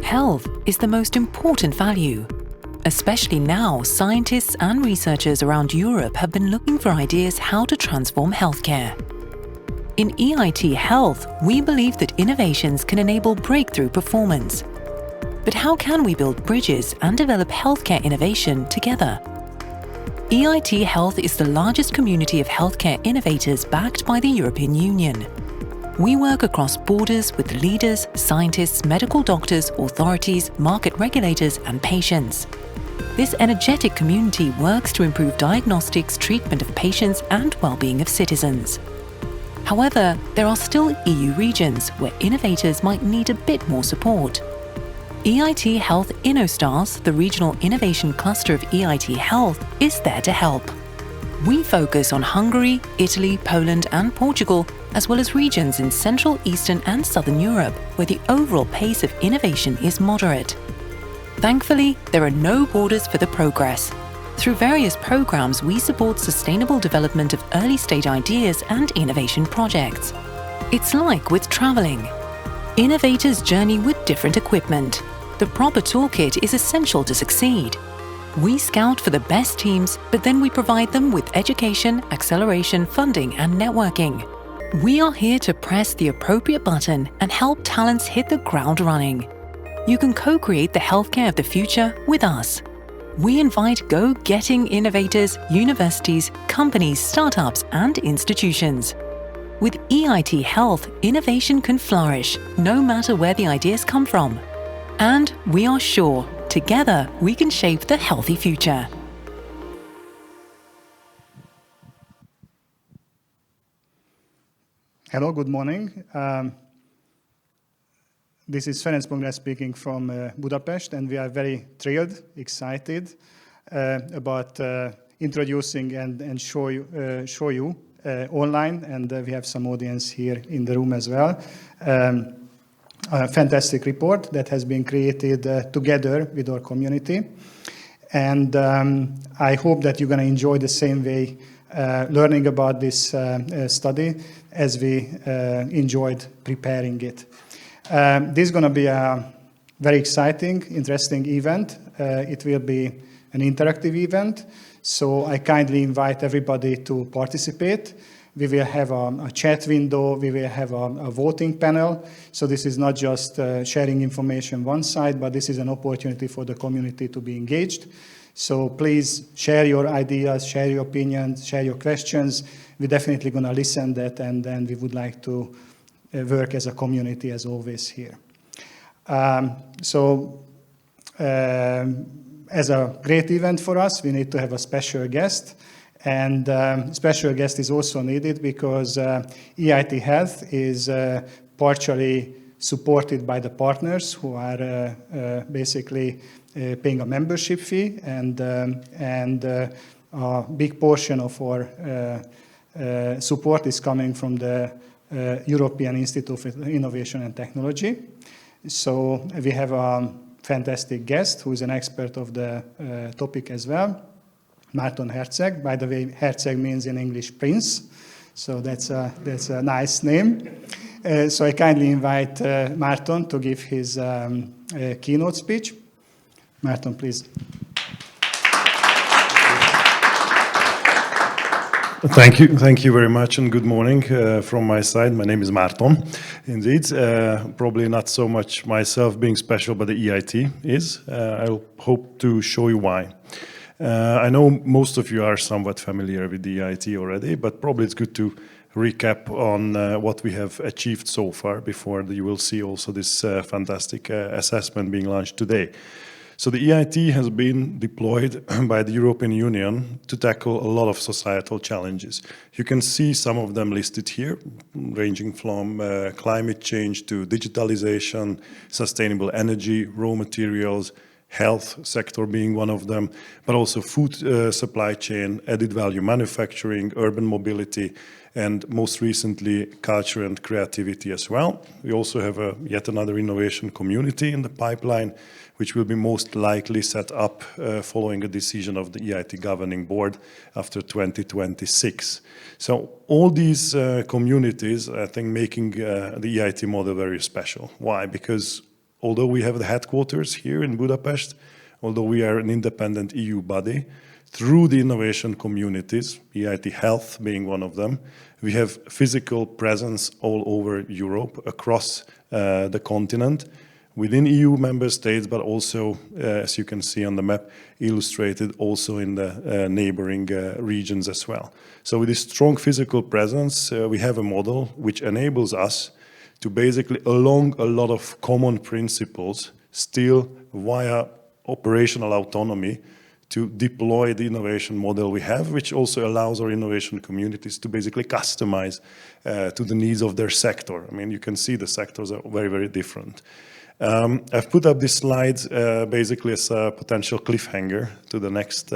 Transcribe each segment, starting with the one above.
Health is the most important value. Especially now, scientists and researchers around Europe have been looking for ideas how to transform healthcare. In EIT Health, we believe that innovations can enable breakthrough performance. But how can we build bridges and develop healthcare innovation together? EIT Health is the largest community of healthcare innovators backed by the European Union. We work across borders with leaders, scientists, medical doctors, authorities, market regulators, and patients. This energetic community works to improve diagnostics, treatment of patients, and well-being of citizens. However, there are still EU regions where innovators might need a bit more support. EIT Health InnoStars, the regional innovation cluster of EIT Health, is there to help. We focus on Hungary, Italy, Poland, and Portugal, as well as regions in Central, Eastern, and Southern Europe, where the overall pace of innovation is moderate. Thankfully, there are no borders for the progress. Through various programs, we support sustainable development of early-stage ideas and innovation projects. It's like with traveling. Innovators journey with different equipment. The proper toolkit is essential to succeed. We scout for the best teams, but then we provide them with education, acceleration, funding, and networking. We are here to press the appropriate button and help talents hit the ground running. You can co-create the healthcare of the future with us. We invite go-getting innovators, universities, companies, startups, and institutions. With EIT Health, innovation can flourish, no matter where the ideas come from. And we are sure, together, we can shape the healthy future. Hello, good morning. This is Ferenc Pongrácz speaking from Budapest, and we are very thrilled, excited about introducing and show you online, and we have some audience here in the room as well. A fantastic report that has been created together with our community, and I hope that you're going to enjoy the same way learning about this study as we enjoyed preparing it. This is going to be a very exciting, interesting event. It will be an interactive event, so I kindly invite everybody to participate. We will have a chat window, we will have a voting panel, so this is not just sharing information one side, but this is an opportunity for the community to be engaged. So please share your ideas, share your opinions, share your questions. We're definitely going to listen to that, and then we would like to work as a community as always here. As a great event for us, we need to have a special guest. And special guest is also needed because EIT Health is partially supported by the partners who are basically paying a membership fee, and a big portion of our support is coming from the European Institute of Innovation and Technology. So we have a fantastic guest who is an expert of the topic as well, Márton Herceg. By the way, Herceg means in English prince, so that's a nice name. So I kindly invite Márton to give his keynote speech. Márton, please. Thank you very much, and good morning from my side. My name is Márton, indeed. Probably not so much myself being special, but the EIT is. I'll hope to show you why. I know most of you are somewhat familiar with the EIT already, but probably it's good to recap on what we have achieved so far before you will see also this fantastic assessment being launched today. So the EIT has been deployed by the European Union to tackle a lot of societal challenges. You can see some of them listed here, ranging from climate change to digitalization, sustainable energy, raw materials, health sector being one of them, but also food supply chain, added value manufacturing, urban mobility, and most recently, culture and creativity as well. We also have yet another innovation community in the pipeline, which will be most likely set up following a decision of the EIT Governing Board after 2026. So all these communities, I think, making the EIT model very special. Why? Because although we have the headquarters here in Budapest, although we are an independent EU body, through the innovation communities, EIT Health being one of them, we have physical presence all over Europe, across the continent, within EU member states, but also, as you can see on the map, illustrated also in the neighboring regions as well. So with this strong physical presence, we have a model which enables us to basically, along a lot of common principles, still via operational autonomy, to deploy the innovation model we have, which also allows our innovation communities to basically customize to the needs of their sector. I mean, you can see the sectors are very, very different. I've put up this slide basically as a potential cliffhanger to the next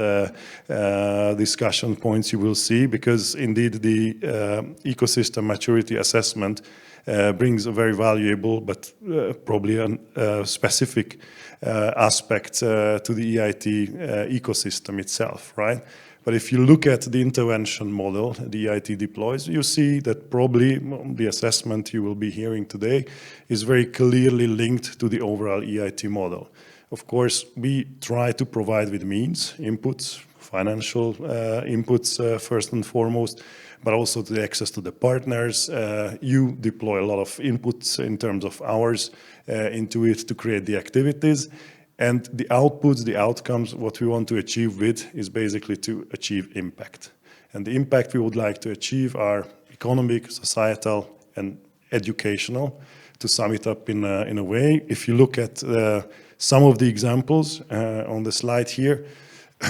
discussion points you will see, because indeed the ecosystem maturity assessment brings a very valuable but probably a specific aspect to the EIT ecosystem itself, right? But if you look at the intervention model the EIT deploys, you see that probably the assessment you will be hearing today is very clearly linked to the overall EIT model. Of course, we try to provide with means, inputs, financial inputs first and foremost, but also the access to the partners. You deploy a lot of inputs in terms of hours into it to create the activities. And the outputs, the outcomes, what we want to achieve with is basically to achieve impact. And the impact we would like to achieve are economic, societal, and educational. To sum it up in a way, if you look at some of the examples on the slide here,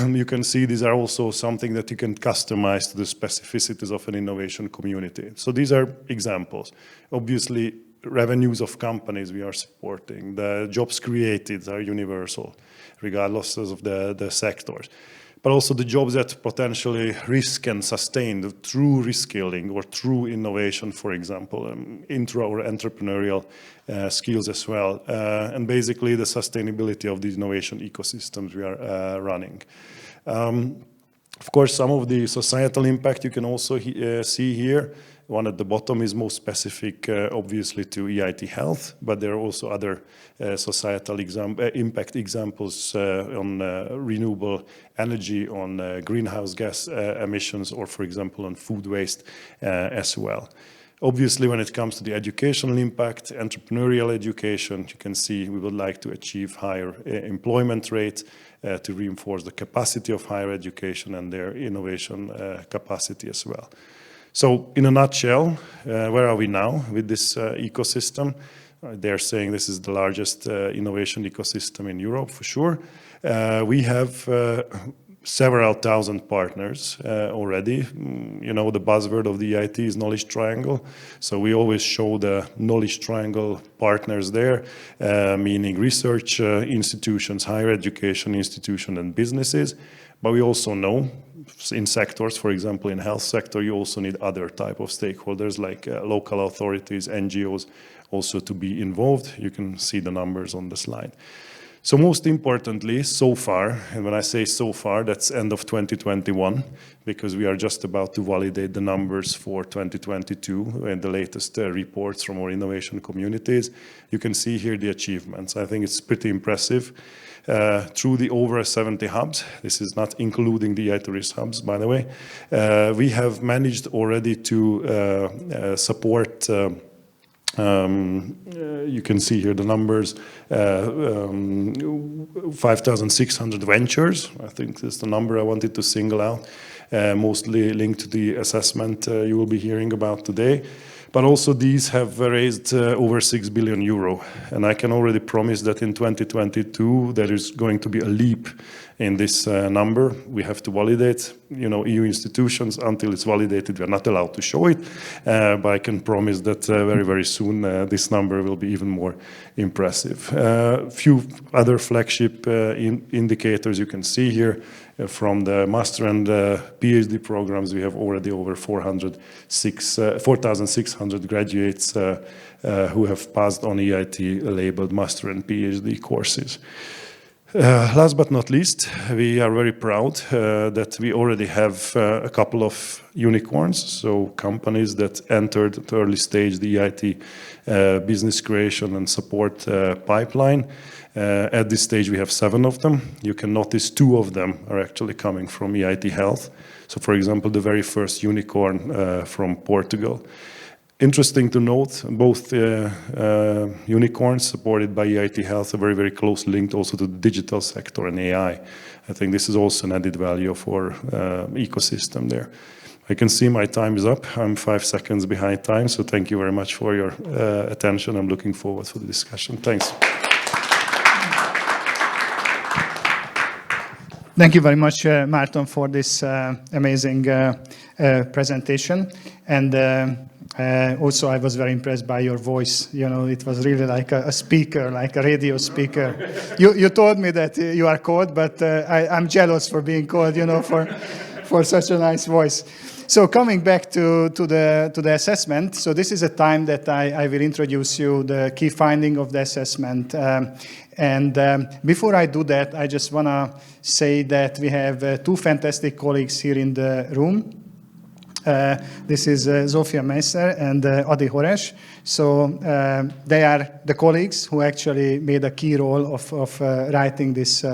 you can see these are also something that you can customize to the specificities of an innovation community. So these are examples. Obviously, revenues of companies we are supporting, the jobs created are universal, regardless of the sectors. But also the jobs that potentially risk and sustain through reskilling or through innovation, for example, intra or entrepreneurial skills as well. And basically the sustainability of the innovation ecosystems we are running. Of course, some of the societal impact you can also see here. One at the bottom is most specific, obviously, to EIT Health, but there are also other societal impact examples on renewable energy, on greenhouse gas emissions, or, for example, on food waste as well. Obviously, when it comes to the educational impact, entrepreneurial education, you can see we would like to achieve higher employment rate to reinforce the capacity of higher education and their innovation capacity as well. So in a nutshell, where are we now with this ecosystem? They're saying this is the largest innovation ecosystem in Europe, for sure. We have several thousand partners already. You know, the buzzword of the EIT is knowledge triangle. So we always show the knowledge triangle partners there, meaning research institutions, higher education institutions, and businesses. But we also know in sectors, for example, in health sector, you also need other type of stakeholders like local authorities, NGOs, also to be involved. You can see the numbers on the slide. So most importantly, so far, and when I say so far, that's end of 2021, because we are just about to validate the numbers for 2022 and the latest reports from our innovation communities. You can see here the achievements. I think it's pretty impressive. Through the over 70 hubs, this is not including the EIT hubs, by the way, we have managed already to support you can see here the numbers, 5,600 ventures. I think that's the number I wanted to single out, mostly linked to the assessment you will be hearing about today. But also these have raised over 6 billion euro. And I can already promise that in 2022, there is going to be a leap in this number. We have to validate, you know, EU institutions. Until it's validated, we're not allowed to show it. But I can promise that very, very soon, this number will be even more impressive. A few other flagship indicators you can see here. From the master and PhD programs, we have already over 4,600 graduates who have passed on EIT-labeled master and PhD courses. Last but not least, we are very proud that we already have a couple of unicorns, so companies that entered at early stage the EIT business creation and support pipeline. At this stage, we have 7 of them. You can notice 2 of them are actually coming from EIT Health. So, for example, the very first unicorn from Portugal. Interesting to note, both unicorns supported by EIT Health are very, very closely linked also to the digital sector and AI. I think this is also an added value for ecosystem there. I can see my time is up. I'm 5 seconds behind time, so thank you very much for your attention. I'm looking forward to the discussion. Thanks. Thank you very much, Márton, for this amazing presentation. And also, I was very impressed by your voice. You know, it was really like a speaker, like a radio speaker. You told me that you are called, but I'm jealous for being called, you know, for such a nice voice. So coming back to the assessment, so this is a time that I will introduce you the key finding of the assessment. And before I do that, I just want to say that we have 2 fantastic colleagues here in the room. This is Zofia Meisser and Adi Hores. So they are the colleagues who actually made a key role of writing this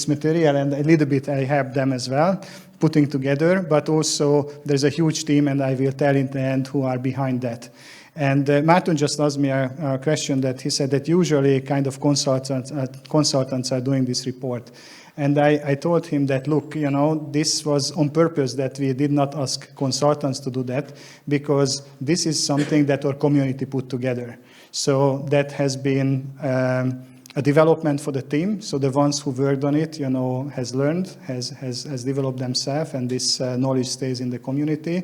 material, and a little bit I helped them as well, putting together, but also there's a huge team, and I will tell in the end who are behind that. And Márton just asked me a question that he said that usually kind of consultants are doing this report. And I told him that, look, you know, this was on purpose that we did not ask consultants to do that, because this is something that our community put together. So that has been a development for the team. So the ones who worked on it, you know, has learned, has developed themselves, and this knowledge stays in the community.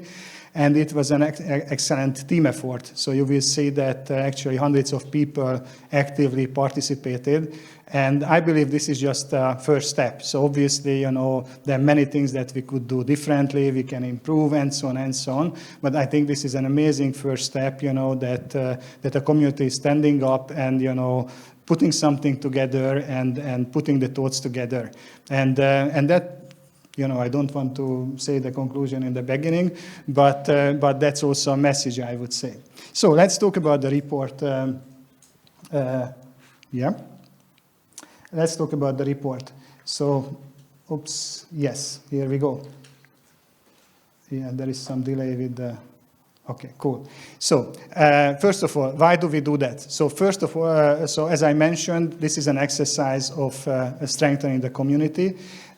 And it was an excellent team effort. So you will see that actually hundreds of people actively participated. And I believe this is just a first step. So obviously, you know, there are many things that we could do differently, we can improve, and so on and so on. But I think this is an amazing first step, you know, that the community is standing up and, you know, putting something together and putting the thoughts together. And that, you know, I don't want to say the conclusion in the beginning, but that's also a message, I would say. So let's talk about the report. Let's talk about the report. So, oops, yes, here we go. Yeah, there is some delay with the... Okay, cool. So, first of all, why do we do that? So, first of all, so as I mentioned, this is an exercise of strengthening the community.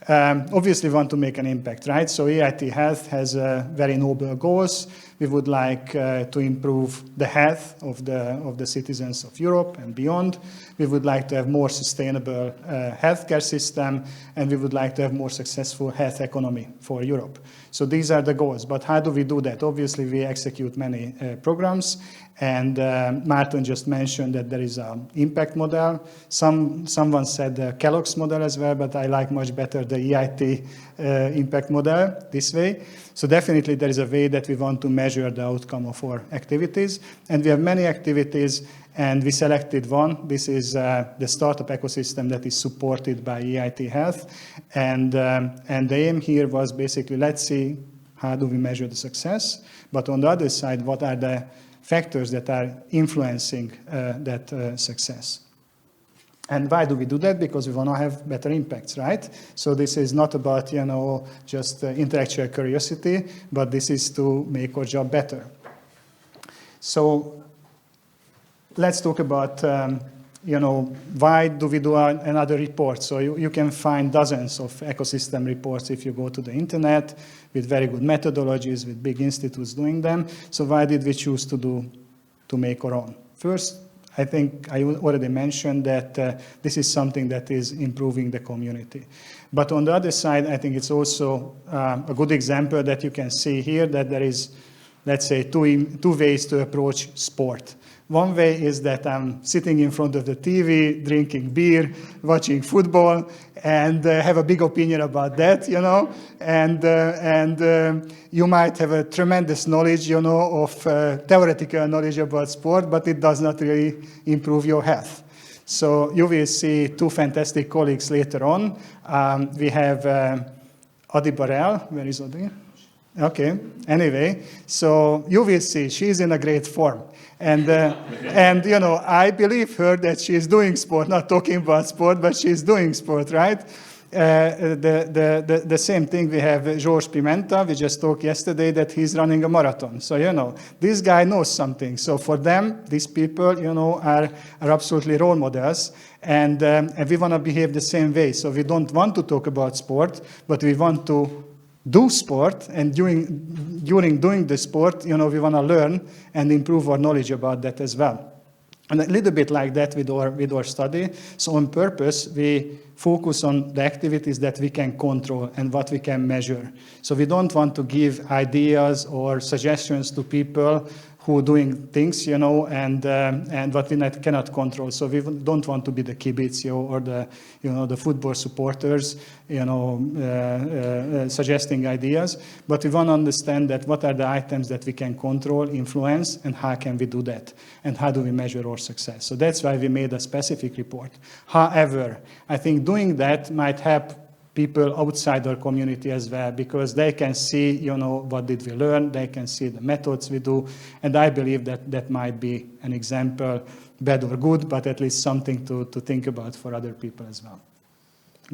Obviously, we want to make an impact, right? So, EIT Health has very noble goals. We would like to improve the health of the citizens of Europe and beyond. We would like to have more sustainable healthcare system, and we would like to have more successful health economy for Europe. So these are the goals. But how do we do that? Obviously, we execute many programs. And Márton just mentioned that there is an impact model. Someone said the Kellogg's model as well, but I like much better the EIT impact model this way. So definitely there is a way that we want to measure the outcome of our activities. And we have many activities, and we selected one. This is the startup ecosystem that is supported by EIT Health. And the aim here was basically, let's see how do we measure the success. But on the other side, what are the factors that are influencing that success? And why do we do that? Because we want to have better impacts, right? So this is not about, you know, just intellectual curiosity, but this is to make our job better. So let's talk about, you know, why do we do another report? So you can find dozens of ecosystem reports if you go to the internet with very good methodologies, with big institutes doing them. So why did we choose to make our own? First, I think I already mentioned that this is something that is improving the community. But on the other side, I think it's also a good example that you can see here that there is, let's say, two ways to approach sport. One way is that I'm sitting in front of the TV, drinking beer, watching football, and have a big opinion about that, you know. And you might have a tremendous knowledge, you know, of theoretical knowledge about sport, but it does not really improve your health. So you will see two fantastic colleagues later on. We have Adi Barel. Where is Adi? Okay, anyway, so you will see she's in a great form. And, and you know, I believe her that she's doing sport, not talking about sport, but she's doing sport, right? The same thing, we have George Pimenta. We just talked yesterday that he's running a marathon. So, you know, this guy knows something. So for them, these people, you know, are absolutely role models. And we want to behave the same way. So we don't want to talk about sport, but we want to do sport. And during doing the sport, you know, we want to learn and improve our knowledge about that as well. And a little bit like that with our study. So on purpose, we focus on the activities that we can control and what we can measure. So we don't want to give ideas or suggestions to people who are doing things, you know, and what we cannot control. So we don't want to be the kibbutz, you know, or the, you know, the football supporters, you know, suggesting ideas. But we want to understand that what are the items that we can control, influence, and how can we do that? And how do we measure our success? So that's why we made a specific report. However, I think doing that might help people outside our community as well, because they can see, you know, what did we learn, they can see the methods we do, and I believe that that might be an example, bad or good, but at least something to think about for other people as well.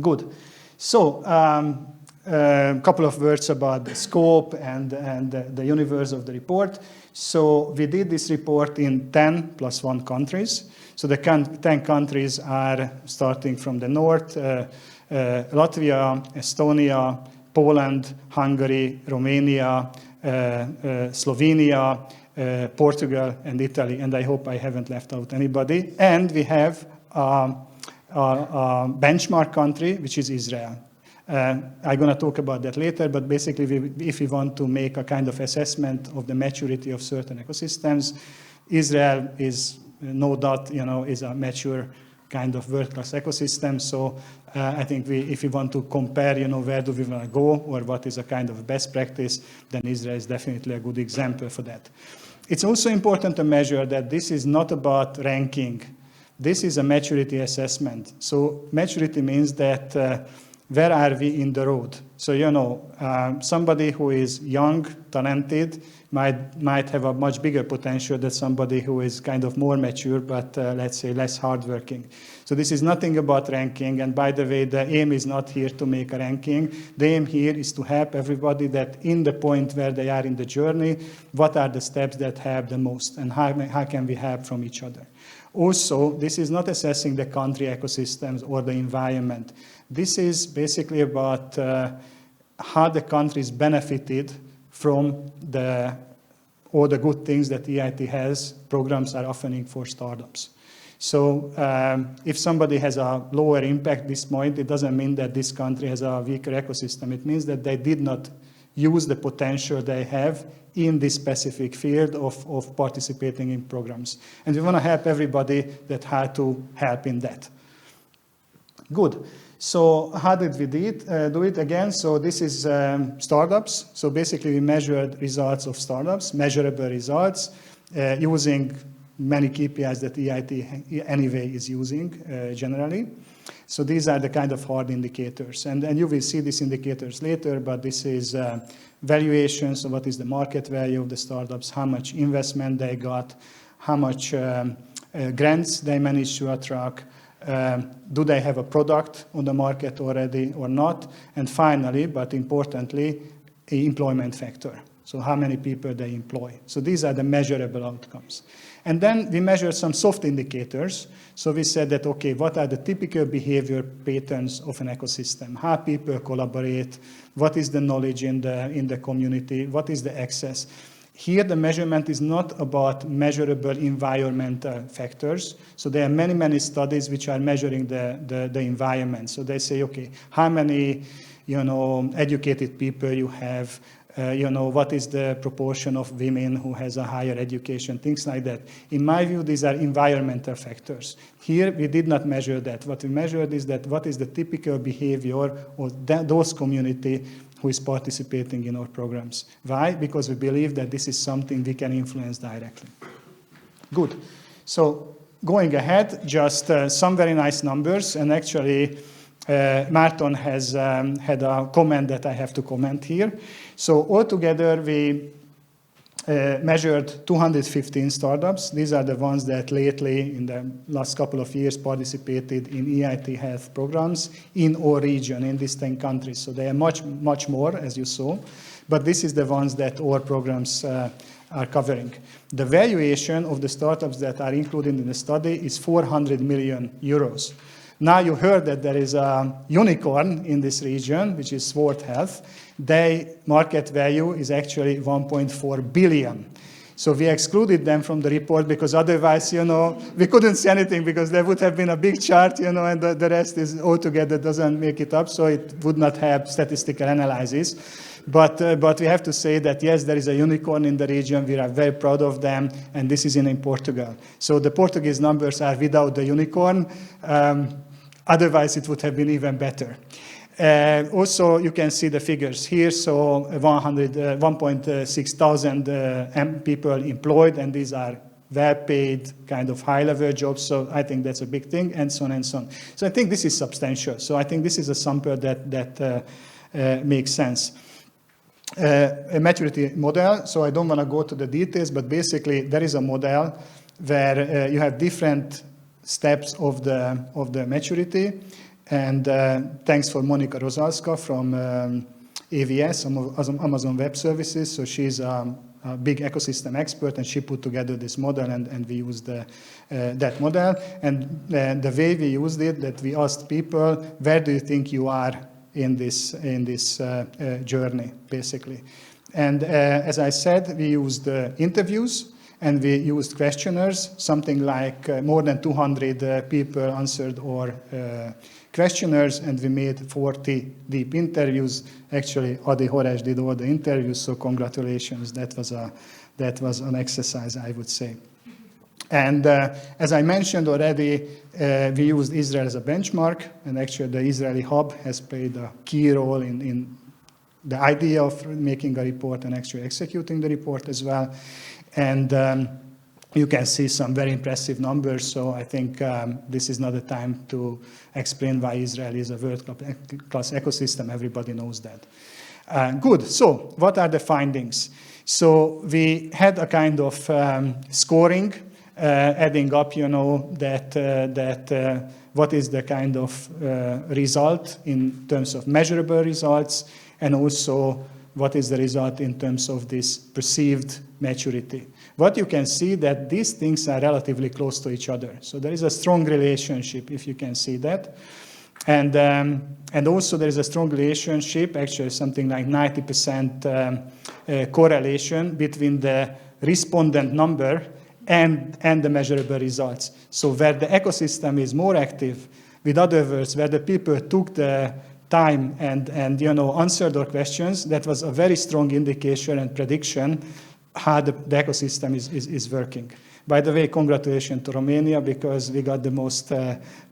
Good. So, a couple of words about the scope and the universe of the report. So we did this report in 10 plus 1 countries. So the 10 countries are starting from the north, Latvia, Estonia, Poland, Hungary, Romania, Slovenia, Portugal, and Italy. And I hope I haven't left out anybody. And we have a benchmark country, which is Israel. I'm going to talk about that later, but basically, if we want to make a kind of assessment of the maturity of certain ecosystems, Israel is no doubt, you know, is a mature kind of world-class ecosystem. So I think if we want to compare, you know, where do we want to go or what is a kind of best practice, then Israel is definitely a good example for that. It's also important to measure that this is not about ranking. This is a maturity assessment. So maturity means that where are we in the road? So, you know, somebody who is young, talented, might have a much bigger potential than somebody who is kind of more mature, but let's say less hardworking. So this is nothing about ranking. And by the way, the aim is not here to make a ranking. The aim here is to help everybody that in the point where they are in the journey, what are the steps that help the most and how can we help from each other. Also, this is not assessing the country ecosystems or the environment. This is basically about how the countries benefited from all the good things that EIT has, programs are offering for startups. So if somebody has a lower impact at this point, it doesn't mean that this country has a weaker ecosystem. It means that they did not use the potential they have in this specific field of participating in programs. And we want to help everybody that how to help in that. Good. So how did we do it again? So this is startups. So basically we measured results of startups, measurable results, using many KPIs that EIT anyway is using generally. So these are the kind of hard indicators. And you will see these indicators later, but this is valuation. So what is the market value of the startups, how much investment they got, how much grants they managed to attract, do they have a product on the market already or not? And finally, but importantly, an employment factor. So how many people they employ. So these are the measurable outcomes. And then we measured some soft indicators. So we said that, okay, what are the typical behavior patterns of an ecosystem? How people collaborate? What is the knowledge in the community? What is the access? Here, the measurement is not about measurable environmental factors. So there are many, many studies which are measuring the environment. So they say, okay, how many, you know, educated people you have, you know, what is the proportion of women who has a higher education, things like that. In my view, these are environmental factors. Here, we did not measure that. What we measured is that what is the typical behavior of those community who is participating in our programs. Why? Because we believe that this is something we can influence directly. Good. So going ahead, just some very nice numbers, and actually Márton has had a comment that I have to comment here. So altogether, we measured 215 startups. These are the ones that lately, in the last couple of years, participated in EIT health programs in our region, in these 10 countries. So they are much, much more, as you saw. But this is the ones that our programs are covering. The valuation of the startups that are included in the study is 400 million euros. Now you heard that there is a unicorn in this region, which is Sword Health. Their market value is actually 1.4 billion. So we excluded them from the report because otherwise, we couldn't see anything because there would have been a big chart, and the rest is altogether doesn't make it up, so it would not have statistical analysis. But we have to say that, yes, there is a unicorn in the region. We are very proud of them, and this is in Portugal. So the Portuguese numbers are without the unicorn. Otherwise, it would have been even better. Also, you can see the figures here. So 1.6 thousand people employed, and these are well-paid, kind of high-level jobs. So I think that's a big thing, and so on and so on. So I think this is substantial. So I think this is a sample that makes sense. A maturity model. So I don't want to go to the details, but basically there is a model where you have different steps of the maturity, and thanks for Monika Rozalska from AWS, Amazon Web Services. So she's a big ecosystem expert, and she put together this model, and we used that model. And the way we used it, that we asked people, where do you think you are in this journey, basically? And as I said, we used interviews. And we used questionnaires, something like more than 200 people answered our questionnaires, and we made 40 deep interviews. Actually, Adi Horesh did all the interviews, so congratulations. That was an exercise, I would say. And as I mentioned already, we used Israel as a benchmark, and actually the Israeli hub has played a key role in the idea of making a report and actually executing the report as well. And you can see some very impressive numbers. So I think this is not the time to explain why Israel is a world-class ecosystem. Everybody knows that. Good. So what are the findings? So we had a kind of scoring, adding up, that what is the kind of result in terms of measurable results, and also what is the result in terms of this perceived maturity. What you can see that these things are relatively close to each other. So there is a strong relationship, if you can see that. And also there is a strong relationship, actually something like 90% correlation between the respondent number and the measurable results. So where the ecosystem is more active, with other words, where the people took the time and answered our questions, that was a very strong indication and prediction how the ecosystem is working. By the way, congratulations to Romania, because we got the most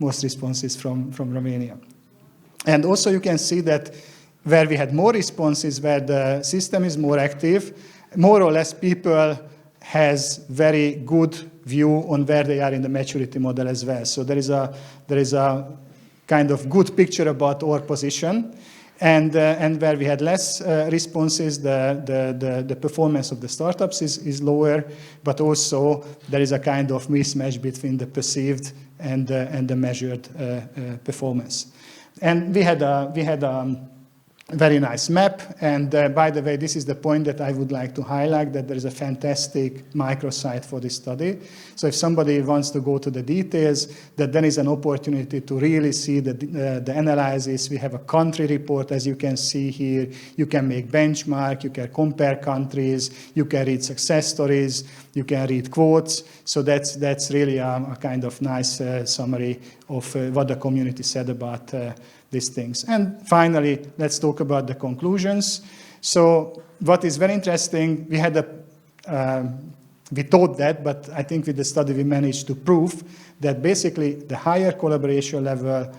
responses from Romania. And also you can see that where we had more responses, where the system is more active, more or less people has very good view on where they are in the maturity model as well. So there is a kind of good picture about our position, and where we had less responses, the performance of the startups is lower, but also there is a kind of mismatch between the perceived and the measured performance. And we had a very nice map, and by the way, this is the point that I would like to highlight, that there is a fantastic microsite for this study. So if somebody wants to go to the details, that then is an opportunity to really see the analysis. We have a country report, as you can see here. You can make benchmark, you can compare countries, you can read success stories, you can read quotes. So that's really a kind of nice summary of what the community said about these things. And finally, let's talk about the conclusions. So what is very interesting, we thought that, but I think with the study we managed to prove that basically the higher collaboration level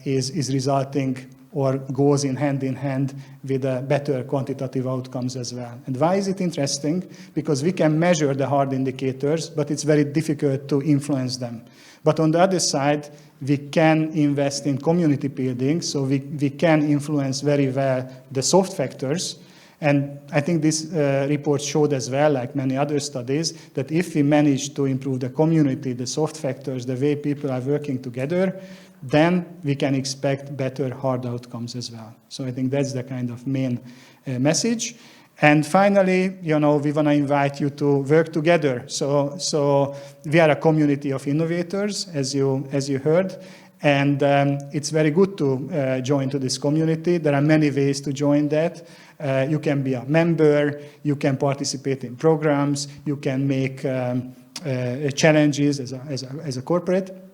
is resulting or goes in hand with better quantitative outcomes as well. And why is it interesting? Because we can measure the hard indicators, but it's very difficult to influence them. But on the other side, we can invest in community building, so we can influence very well the soft factors. And I think this report showed as well, like many other studies, that if we manage to improve the community, the soft factors, the way people are working together, then we can expect better hard outcomes as well. So I think that's the kind of main message. And finally, we want to invite you to work together. So we are a community of innovators, as you heard, and it's very good to join to this community. There are many ways to join that. You can be a member, you can participate in programs, you can make challenges as a corporate.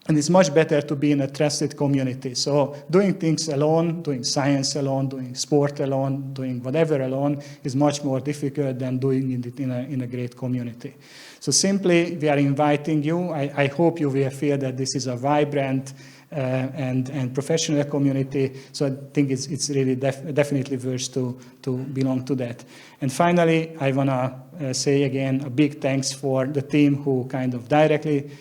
And it's much better to be in a trusted community. So doing things alone, doing science alone, doing sport alone, doing whatever alone is much more difficult than doing it in a great community. So simply, we are inviting you. I hope you will feel that this is a vibrant and professional community. So I think it's really definitely worth to belong to that. And finally, I want to say again a big thanks for the team who kind of directly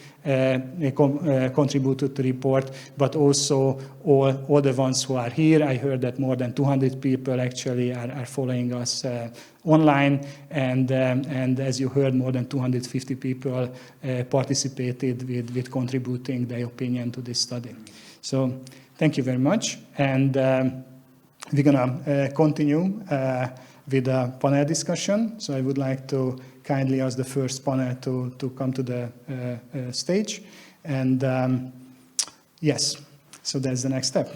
contributed to the report, but also all the ones who are here. I heard that more than 200 people actually are following us online, and as you heard, more than 250 people participated with contributing their opinion to this study. So thank you very much, and we're going to continue with a panel discussion. So I would like to kindly ask the first panel to come to the stage. And yes, so that's the next step.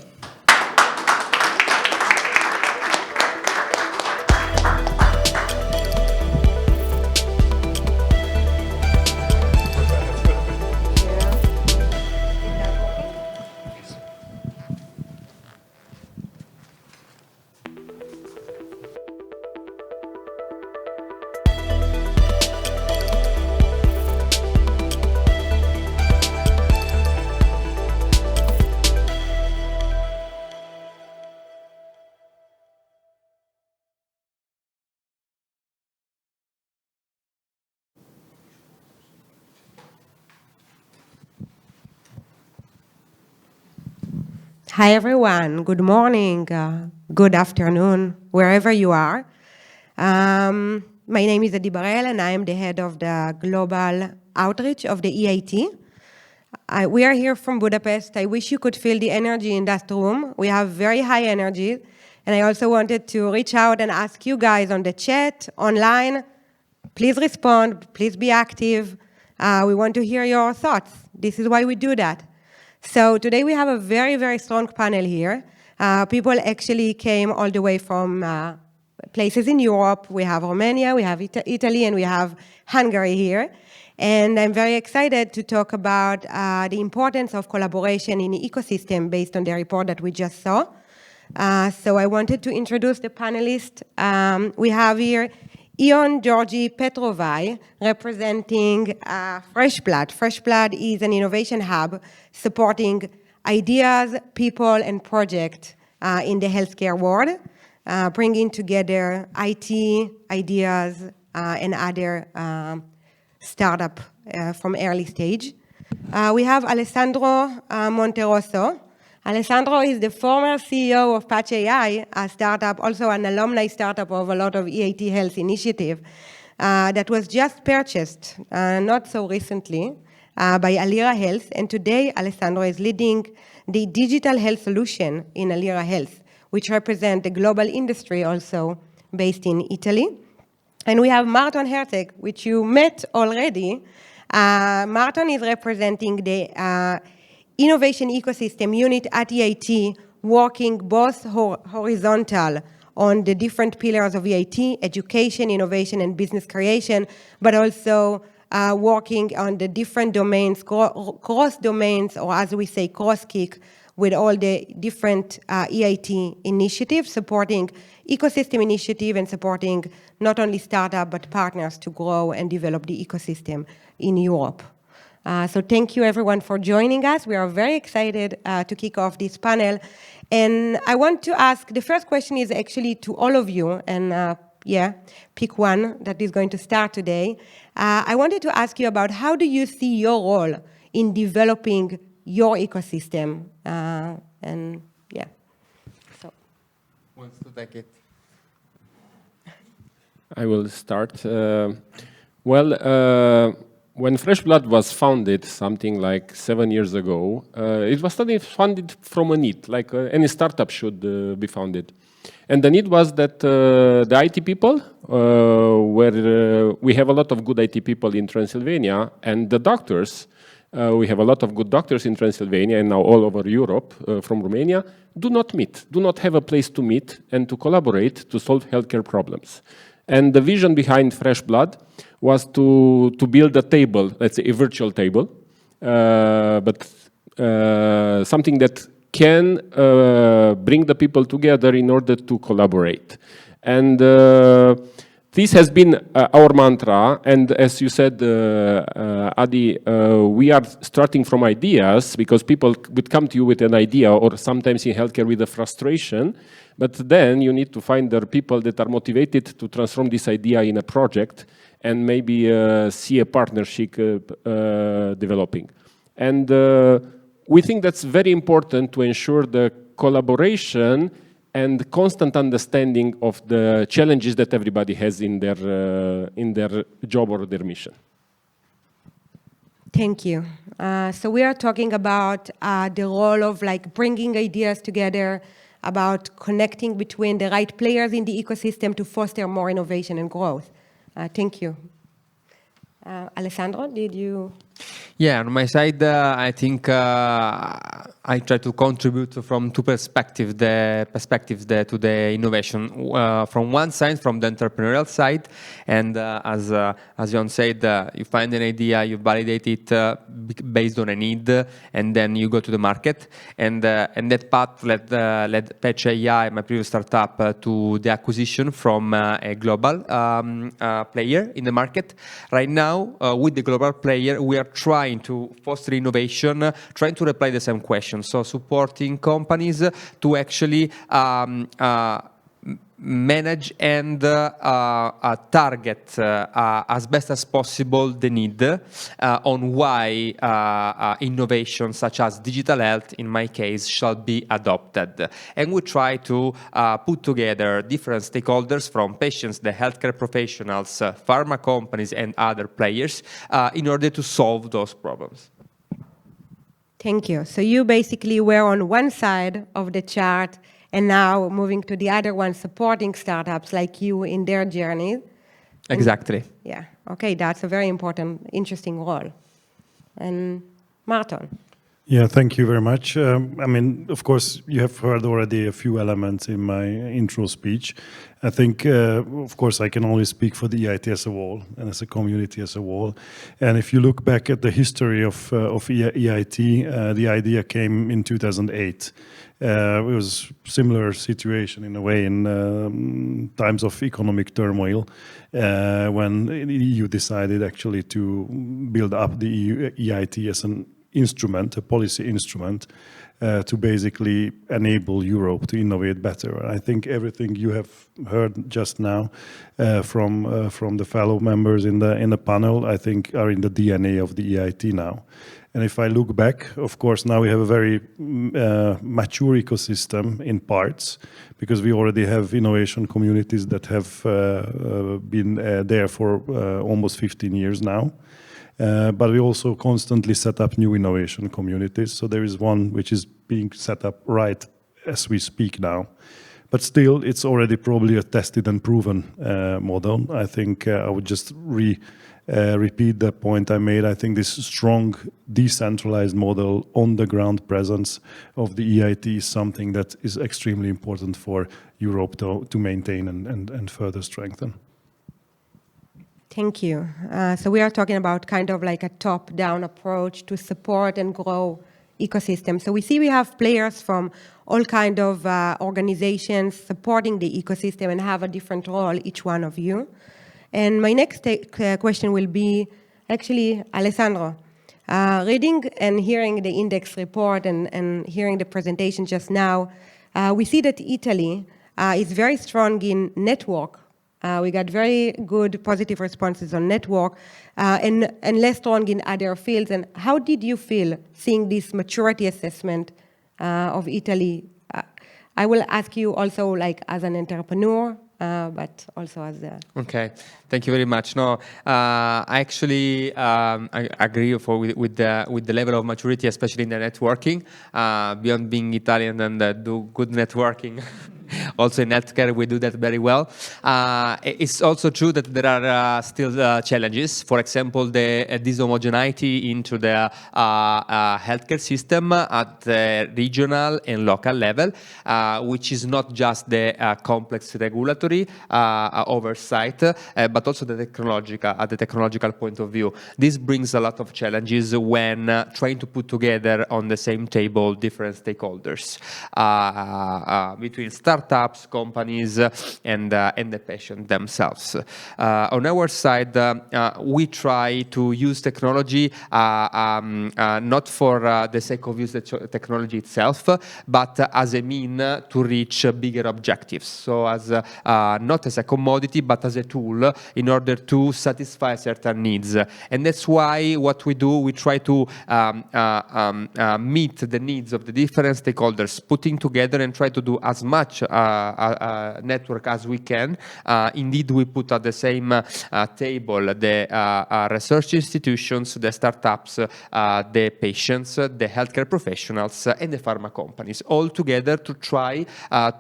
Hi, everyone. Good morning, good afternoon, wherever you are. My name is Adi Barel, and I am the head of the global outreach of the EIT. We are here from Budapest. I wish you could feel the energy in that room. We have very high energy. And I also wanted to reach out and ask you guys on the chat, online, please respond, please be active. We want to hear your thoughts. This is why we do that. So today we have a very, very strong panel here. People actually came all the way from places in Europe. We have Romania, we have Italy, and we have Hungary here. And I'm very excited to talk about the importance of collaboration in the ecosystem based on the report that we just saw. So I wanted to introduce the panelists. We have here Ion Georgi Petrovai, representing FreshBlood. FreshBlood is an innovation hub supporting ideas, people, and projects in the healthcare world, bringing together IT, ideas, and other startup from early stage. We have Alessandro Monterosso. Alessandro is the former CEO of Patch AI, a startup, also an alumni startup of a lot of EIT Health initiative that was just purchased, not so recently, by Alira Health. And today, Alessandro is leading the digital health solution in Alira Health, which represents the global industry also based in Italy. And we have Marton Hertek, which you met already. Marton is representing the Innovation Ecosystem Unit at EIT, working both horizontal on the different pillars of EIT, education, innovation, and business creation, but also working on the different domains, cross domains, or as we say, cross-kick, with all the different EIT initiatives, supporting ecosystem initiative and supporting not only startup, but partners to grow and develop the ecosystem in Europe. So thank you everyone for joining us. We are very excited to kick off this panel. And I want to ask, the first question is actually to all of you, and pick one that is going to start today. I wanted to ask you about how do you see your role in developing your ecosystem? So. Wants to take it? I will start. When Fresh Blood was founded, something like 7 years ago, it was funded from a need, like any startup should be founded. And the need was that the IT people, we have a lot of good IT people in Transylvania, and the doctors, we have a lot of good doctors in Transylvania and now all over Europe from Romania, do not meet, do not have a place to meet and to collaborate to solve healthcare problems. And the vision behind Fresh Blood was to build a table, let's say a virtual table, but something that can bring the people together in order to collaborate. And this has been our mantra, and as you said, Adi, we are starting from ideas because people would come to you with an idea or sometimes in healthcare with a frustration, but then you need to find the people that are motivated to transform this idea in a project and maybe see a partnership developing. And we think that's very important to ensure the collaboration and constant understanding of the challenges that everybody has in their job or their mission. Thank you. So we are talking about the role of like bringing ideas together, about connecting between the right players in the ecosystem to foster more innovation and growth. Thank you. Alessandro, did you? Yeah, on my side, I think I try to contribute from two perspectives. The perspectives to the innovation. From one side, from the entrepreneurial side, and as Jon said, you find an idea, you validate it based on a need, and then you go to the market. And that path led Patch AI, my previous startup, to the acquisition from a global player in the market. Right now, with the global player, we are trying to foster innovation, trying to reply the same question. So supporting companies to actually manage and target as best as possible the need on why innovations such as digital health, in my case, shall be adopted. And we try to put together different stakeholders from patients, the healthcare professionals, pharma companies, and other players in order to solve those problems. Thank you. So you basically were on one side of the chart and now moving to the other one, supporting startups like you in their journey. Exactly. Yeah. Okay, that's a very important, interesting role. And Martin. Yeah, thank you very much. I mean, of course, you have heard already a few elements in my intro speech. I think, of course, I can only speak for the EIT as a whole and as a community as a whole. And if you look back at the history of EIT, the idea came in 2008. It was a similar situation in a way in times of economic turmoil when the EU decided actually to build up the EIT as an instrument, a policy instrument, to basically enable Europe to innovate better. I think everything you have heard just now from the fellow members in the panel, I think are in the DNA of the EIT now. And if I look back, of course, now we have a very mature ecosystem in parts, because we already have innovation communities that have been there for almost 15 years now. But we also constantly set up new innovation communities. So there is one which is being set up right as we speak now. But still, it's already probably a tested and proven model. I think I would just repeat the point I made. I think this strong decentralized model, on the ground presence of the EIT is something that is extremely important for Europe to maintain and further strengthen. Thank you. So we are talking about kind of like a top-down approach to support and grow ecosystems. So we see we have players from all kind of organizations supporting the ecosystem and have a different role, each one of you. And my next question will be, actually, Alessandro, Reading and hearing the index report and hearing the presentation just now, we see that Italy is very strong in network. We got very good positive responses on network and less strong in other fields. And how did you feel seeing this maturity assessment of Italy? I will ask you also like as an entrepreneur, but also as a... Okay, thank you very much. No, I actually I agree with the level of maturity, especially in the networking. Beyond being Italian and do good networking, also in healthcare we do that very well. It's also true that there are still challenges. For example, the dishomogeneity into the healthcare system at the regional and local level, which is not just the complex regulatory oversight, but also the technological point of view. This brings a lot of challenges when trying to put together on the same table different stakeholders between startups, companies, and the patient themselves. On our side, we try to use technology not for the sake of using the technology itself, but as a mean to reach bigger objectives. So as not as a commodity, but as a tool in order to satisfy certain needs. And that's why what we do, we try to meet the needs of the different stakeholders, putting together and try to do as much network as we can. Indeed, we put at the same table the research institutions, the startups, the patients, the healthcare professionals, and the pharma companies, all together to try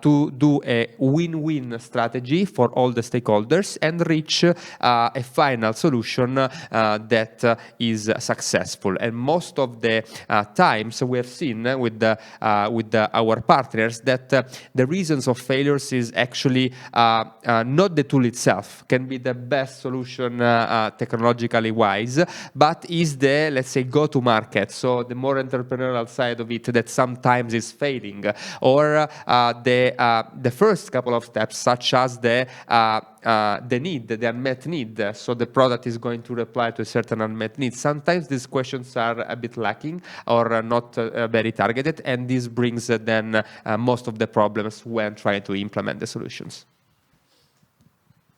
to do a win-win strategy for all the stakeholders and reach a final solution that is successful. And most of the times we have seen with our partners that the reasons of failures is actually not the tool itself, can be the best solution technologically wise, but is the, let's say, go-to-market, so the more entrepreneurial side of it that sometimes is failing, or the first couple of steps, such as the need, the unmet need, so the product is going to reply to a certain unmet need. Sometimes these questions are a bit lacking or not very targeted, and this brings then most of the problems when trying to implement the solutions.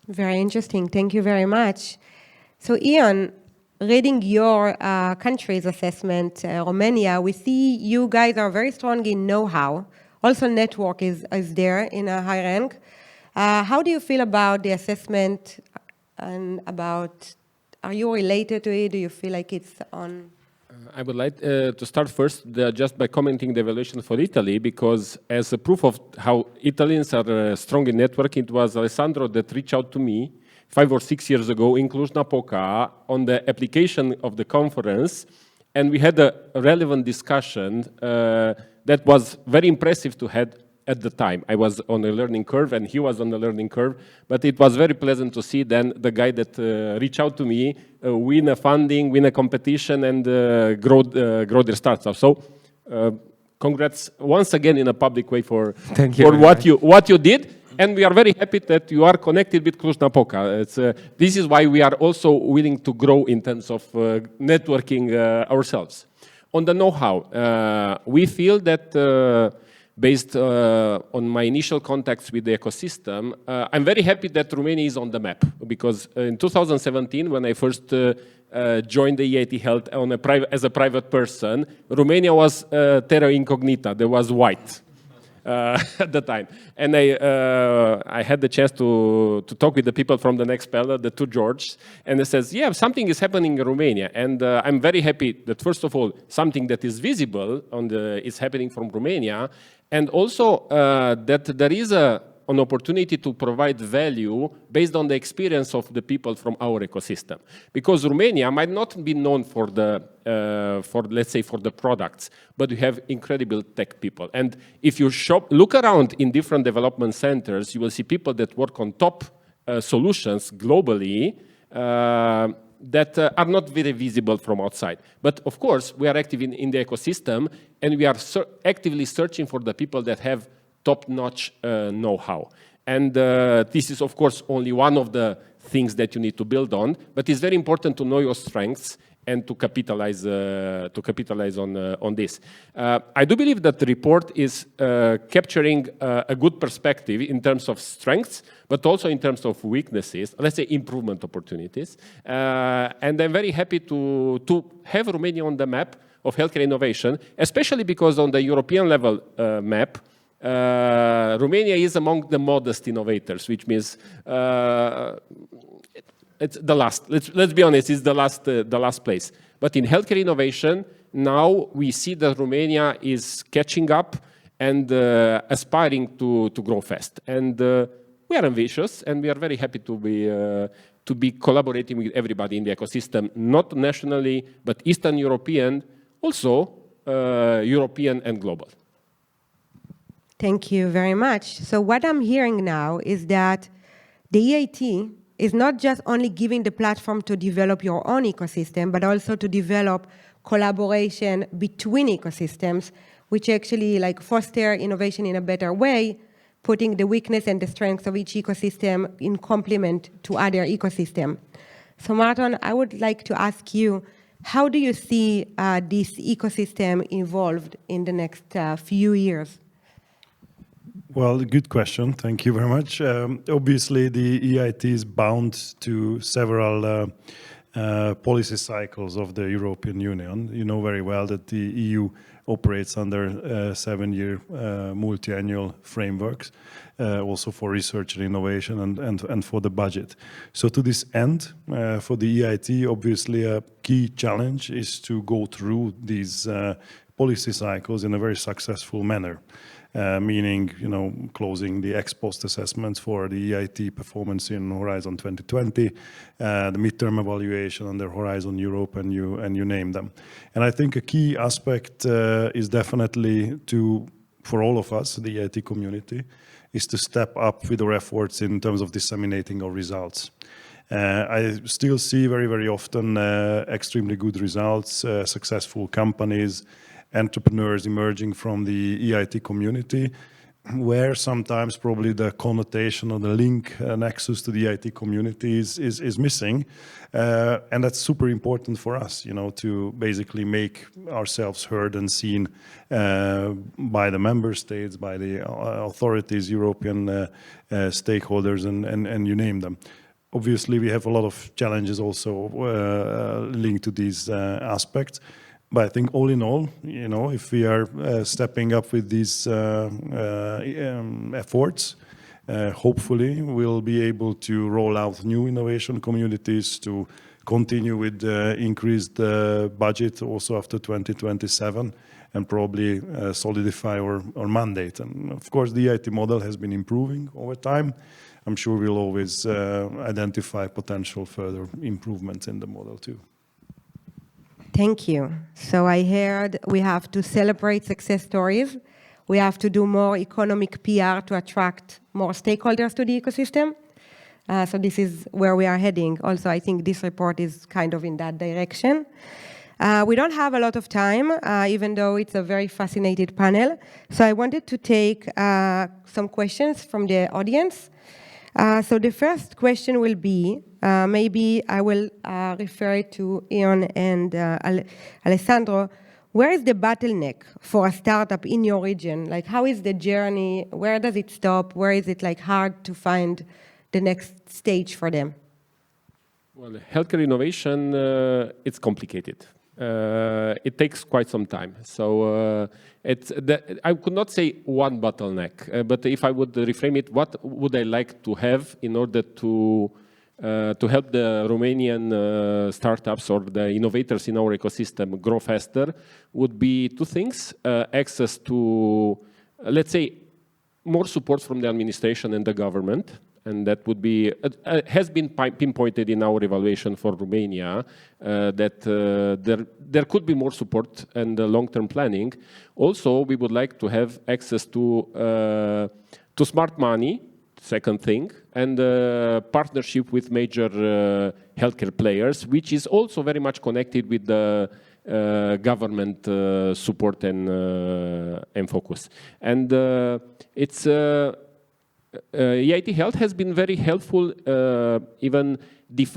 Very interesting. Thank you very much. So Ian, reading your country's assessment, Romania, we see you guys are very strong in know-how. Also network is there in a high rank. How do you feel about the assessment and about, are you related to it? Do you feel like it's on? I would like to start first just by commenting the evaluation for Italy, because as a proof of how Italians are strong in networking, it was Alessandro that reached out to me 5 or 6 years ago in Cluj-Napoca on the application of the conference, and we had a relevant discussion that was very impressive to have at the time. I was on a learning curve and he was on a learning curve, but it was very pleasant to see then the guy that reached out to me win a funding, win a competition, and grow their startup. So congrats once again in a public way for what you did. And we are very happy that you are connected with Cluj-Napoca. This is why we are also willing to grow in terms of networking ourselves. On the know-how, we feel that based on my initial contacts with the ecosystem, I'm very happy that Romania is on the map, because in 2017, when I first joined the EIT Health as a private person, Romania was terra incognita, there was white. At the time. And I had the chance to talk with the people from the next panel, the two Georges, and they says, yeah, something is happening in Romania. And I'm very happy that, first of all, something that is visible is happening from Romania, and also that there is an opportunity to provide value based on the experience of the people from our ecosystem. Because Romania might not be known for let's say, for the products, but we have incredible tech people. And if you look around in different development centers, you will see people that work on top solutions globally that are not very visible from outside. But of course, we are active in the ecosystem, and we are actively searching for the people that have top-notch know-how. And this is, of course, only one of the things that you need to build on, but it's very important to know your strengths and to capitalize on this. I do believe that the report is capturing a good perspective in terms of strengths, but also in terms of weaknesses, let's say improvement opportunities. And I'm very happy to have Romania on the map of healthcare innovation, especially because on the European level map, Romania is among the modest innovators, which means it's the last. Let's be honest, it's the last place. But in healthcare innovation, now we see that Romania is catching up and aspiring to grow fast. And we are ambitious, and we are very happy to be collaborating with everybody in the ecosystem, not nationally, but Eastern European, also European and global. Thank you very much. So what I'm hearing now is that the EIT is not just only giving the platform to develop your own ecosystem, but also to develop collaboration between ecosystems, which actually like foster innovation in a better way, putting the weakness and the strengths of each ecosystem in complement to other ecosystem. So Martin, I would like to ask you, how do you see this ecosystem evolved in the next few years? Well, good question. Thank you very much. Obviously, the EIT is bound to several policy cycles of the European Union. You know very well that the EU operates under 7-year multi-annual frameworks, also for research and innovation and for the budget. So to this end, for the EIT, obviously a key challenge is to go through these policy cycles in a very successful manner. Meaning, closing the ex-post assessments for the EIT performance in Horizon 2020, the midterm evaluation under Horizon Europe, and you name them. And I think a key aspect is definitely for all of us, the EIT community, is to step up with our efforts in terms of disseminating our results. I still see very, very often extremely good results, successful companies, entrepreneurs emerging from the EIT community, where sometimes probably the connotation or the link nexus to the EIT community is missing. And that's super important for us, to basically make ourselves heard and seen by the member states, by the authorities, European stakeholders, and you name them. Obviously, we have a lot of challenges also linked to these aspects. But I think all in all, if we are stepping up with these efforts, hopefully we'll be able to roll out new innovation communities, to continue with increased budget also after 2027, and probably solidify our mandate. And of course, the EIT model has been improving over time. I'm sure we'll always identify potential further improvements in the model too. Thank you. So I heard we have to celebrate success stories. We have to do more economic PR to attract more stakeholders to the ecosystem. So this is where we are heading. Also, I think this report is kind of in that direction. We don't have a lot of time, even though it's a very fascinating panel. So I wanted to take some questions from the audience. So the first question will be, maybe I will refer to Ion and Alessandro. Where is the bottleneck for a startup in your region? Like, how is the journey? Where does it stop? Where is it hard to find the next stage for them? Well, healthcare innovation, it's complicated. It takes quite some time. So I could not say one bottleneck, but if I would reframe it, what would I like to have in order to help the Romanian startups or the innovators in our ecosystem grow faster would be two things. Access to, let's say, more support from the administration and the government. And that would be, has been pinpointed in our evaluation for Romania, that there could be more support and long-term planning. Also, we would like to have access to smart money, second thing, and partnership with major healthcare players, which is also very much connected with the government support and focus. And it's EIT Health has been very helpful even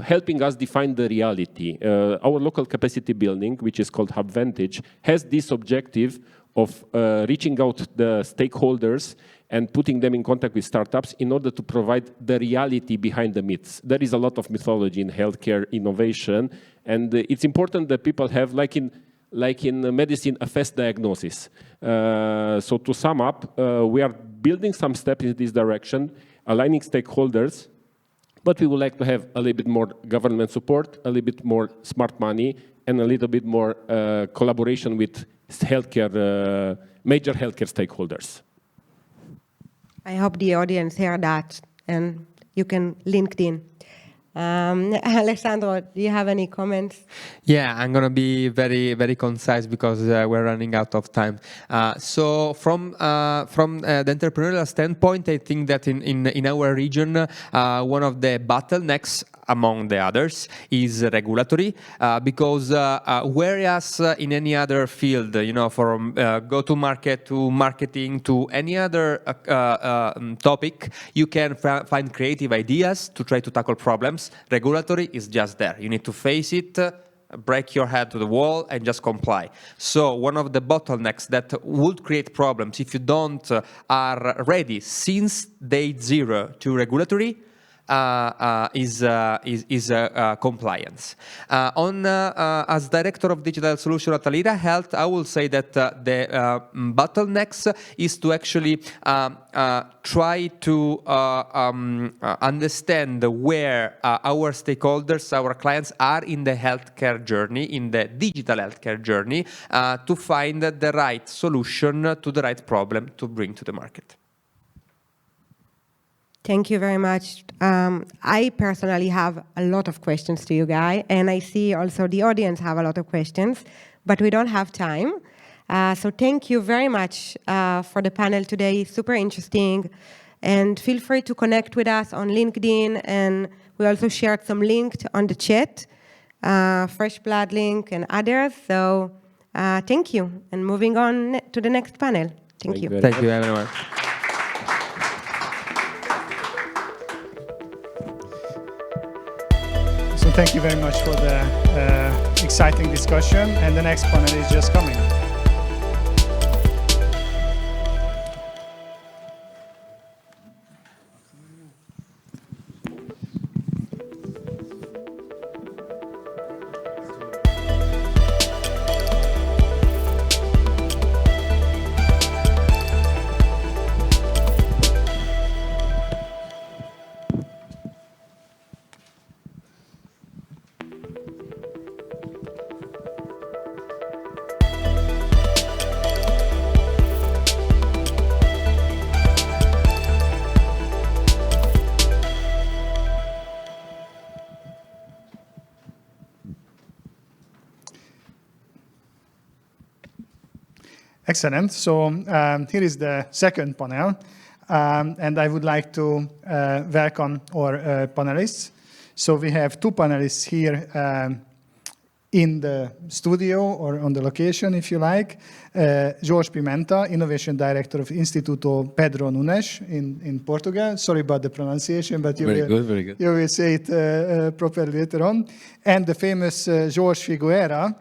helping us define the reality. Our local capacity building, which is called Hub Vantage, has this objective of reaching out the stakeholders and putting them in contact with startups in order to provide the reality behind the myths. There is a lot of mythology in healthcare innovation, and it's important that people have, like in medicine, a fast diagnosis. So to sum up, we are building some steps in this direction, aligning stakeholders, but we would like to have a little bit more government support, a little bit more smart money, and a little bit more collaboration with healthcare, major healthcare stakeholders. I hope the audience hear that, and you can LinkedIn. Alessandro, do you have any comments? Yeah, I'm going to be very, very concise because we're running out of time. So from the entrepreneurial standpoint, I think that in our region, one of the bottlenecks among the others is regulatory, because whereas in any other field, from go-to-market to marketing to any other topic, you can find creative ideas to try to tackle problems. Regulatory is just there. You need to face it, break your head to the wall, and just comply. So one of the bottlenecks that would create problems if you don't are ready since day zero to regulatory is compliance. As director of digital solution at Alira Health, I will say that the bottlenecks is to actually try to understand where our stakeholders, our clients are in the healthcare journey, in the digital healthcare journey, to find the right solution to the right problem to bring to the market. Thank you very much. I personally have a lot of questions to you guys, and I see also the audience have a lot of questions, but we don't have time. So thank you very much for the panel today. Super interesting. And feel free to connect with us on LinkedIn, and we also shared some links on the chat, Fresh Blood link and others. So thank you. And moving on to the next panel. Thank you. Thank you, everyone. So thank you very much for the exciting discussion, and the next panel is just coming. Excellent. So here is the second panel, and I would like to welcome our panelists. So we have two panelists here in the studio or on the location, if you like. Jorge Pimenta, Innovation Director of Instituto Pedro Nunes in Portugal. Sorry about the pronunciation, but you will say it properly later on. And the famous Jorge Figueira,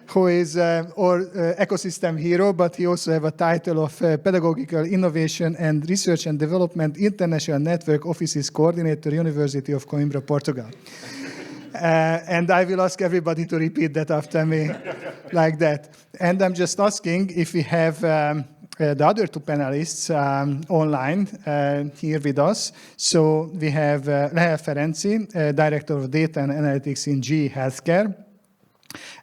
who is our ecosystem hero, but he also has a title of Pedagogical Innovation and Research and Development International Network Offices Coordinator, University of Coimbra, Portugal. And I will ask everybody to repeat that after me like that. And I'm just asking if we have the other two panelists online here with us. So we have Lehel Ferenci, Director of Data and Analytics in GE Healthcare,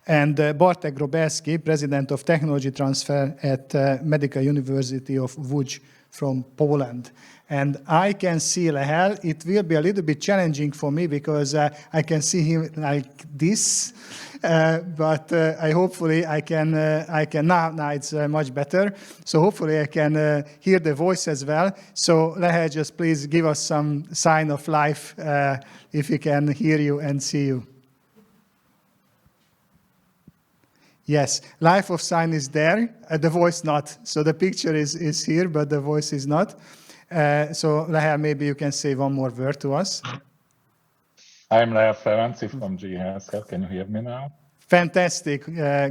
and Bartek Grobelski, President of Technology Transfer at Medical University of Łódź from Poland. And I can see Lehel. It will be a little bit challenging for me because I can see him like this, but hopefully I can now it's much better. So hopefully I can hear the voice as well. So Lehel, just please give us some sign of life if we can hear you and see you. Yes, life of sign is there, the voice not. So the picture is here, but the voice is not. So Lehel, maybe you can say one more word to us. I'm Lea Ferenci from GE Healthcare. Can you hear me now? Fantastic.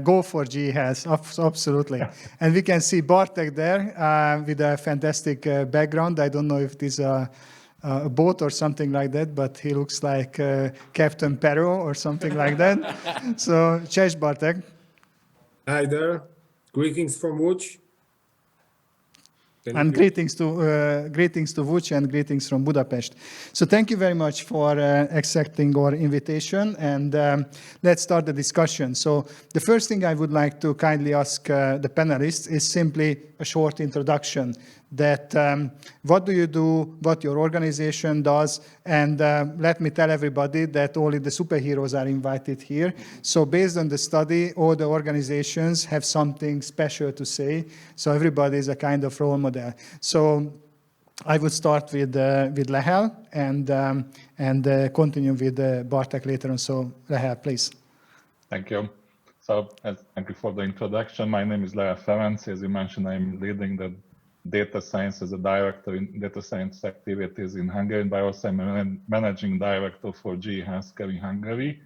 Go for GE Health, absolutely. And we can see Bartek there with a fantastic background. I don't know if it is a boat or something like that, but he looks like Captain Perro or something like that. So, cześć Bartek. Hi there. Greetings from Łódź. And greetings to Vuc and greetings from Budapest. So thank you very much for accepting our invitation, and let's start the discussion. So the first thing I would like to kindly ask the panelists is simply a short introduction. That what do you do, what your organization does, and let me tell everybody that only the superheroes are invited here. So based on the study, all the organizations have something special to say. So everybody is a kind of role model. So I would start with Lehel and continue with Bartek later on. So Lehel, please. Thank you. So thank you for the introduction. My name is Lea Ferenci. As you mentioned, I'm leading the data science as a director in data science activities in Hungary, but also I'm managing director for GE Healthcare in Hungary.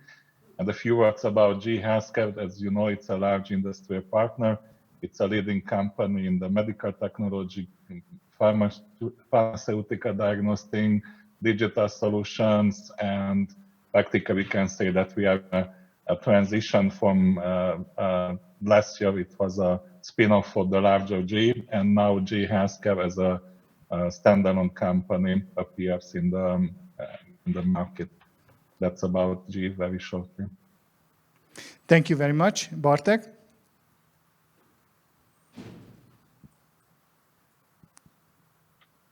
And a few words about GE Healthcare. As you know, it's a large industrial partner. It's a leading company in the medical technology, pharmaceutical diagnostic, digital solutions, and practically we can say that we are a transition from last year. It was a spin-off for the larger GE, and now GE Healthcare as a standalone company appears in the market. That's about GE very shortly. Thank you very much, Bartek.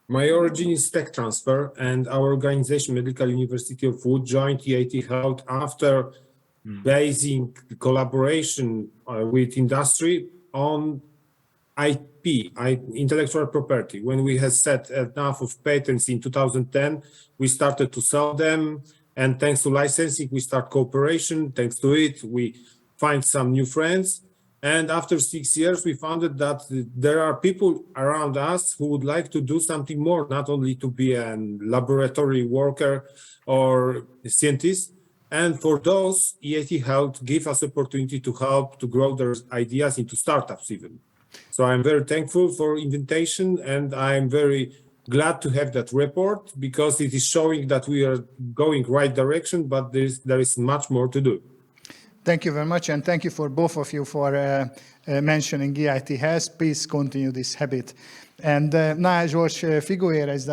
My origin is tech transfer, and our organization, Medical University of Łódź, joined EIT Health after basing collaboration with industry on IP, intellectual property. When we had set enough of patents in 2010, we started to sell them. And thanks to licensing, we start cooperation. Thanks to it, we find some new friends. And after 6 years, we found that there are people around us who would like to do something more, not only to be a laboratory worker or a scientist. And for those, EIT Health give us opportunity to help to grow their ideas into startups even. So I'm very thankful for invitation, and I'm very glad to have that report because it is showing that we are going right direction, but there is much more to do. Thank you very much, and thank you for both of you for mentioning EIT Health. Please continue this habit. And now George Figueira is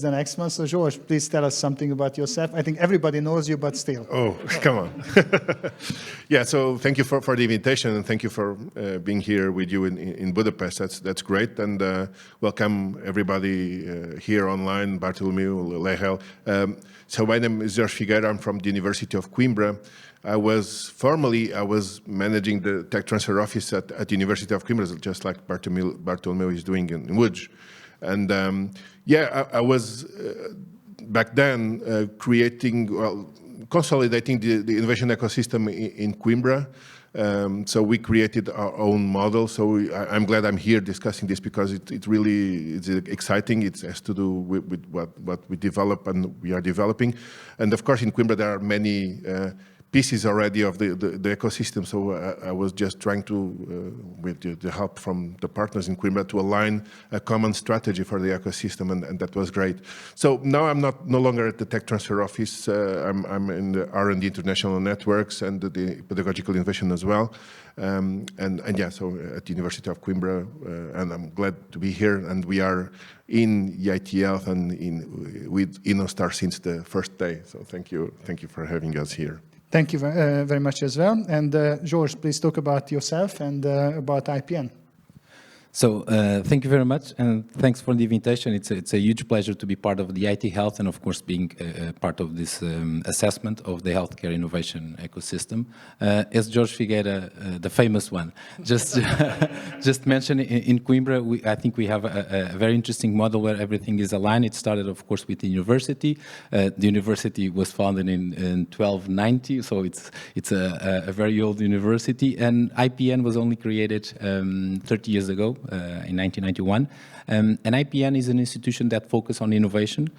the next one. So George, please tell us something about yourself. I think everybody knows you, but still. Oh, come on. Yeah, so thank you for the invitation, and thank you for being here with you in Budapest. That's great, and welcome everybody here online, Bartolomeu, Lehel. So my name is George Figueira. I'm from the University of Coimbra. I was managing the tech transfer office at the University of Coimbra, just like Bartolomeu is doing in Łódź. And I was back then consolidating the innovation ecosystem in Coimbra. So we created our own model. So I'm glad I'm here discussing this because it really is exciting. It has to do with what we develop and we are developing. And of course, in Coimbra, there are many pieces already of the ecosystem. So I was just trying to, with the help from the partners in Coimbra, to align a common strategy for the ecosystem, and that was great. So now I'm no longer at the tech transfer office. I'm in the R&D international networks and the pedagogical innovation as well. So at the University of Coimbra, and I'm glad to be here. And we are in EIT Health and with InnoStars since the first day. So thank you for having us here. Thank you very much as well. And George, please talk about yourself and about IPN. So thank you very much, and thanks for the invitation. It's a huge pleasure to be part of the IT Health and, of course, being part of this assessment of the healthcare innovation ecosystem. As George Figueira, the famous one, just mentioned in Coimbra, I think we have a very interesting model where everything is aligned. It started, of course, with the university. The university was founded in 1290, so it's a very old university, and IPN was only created 30 years ago. In 1991. And IPN is an institution that focuses on innovation,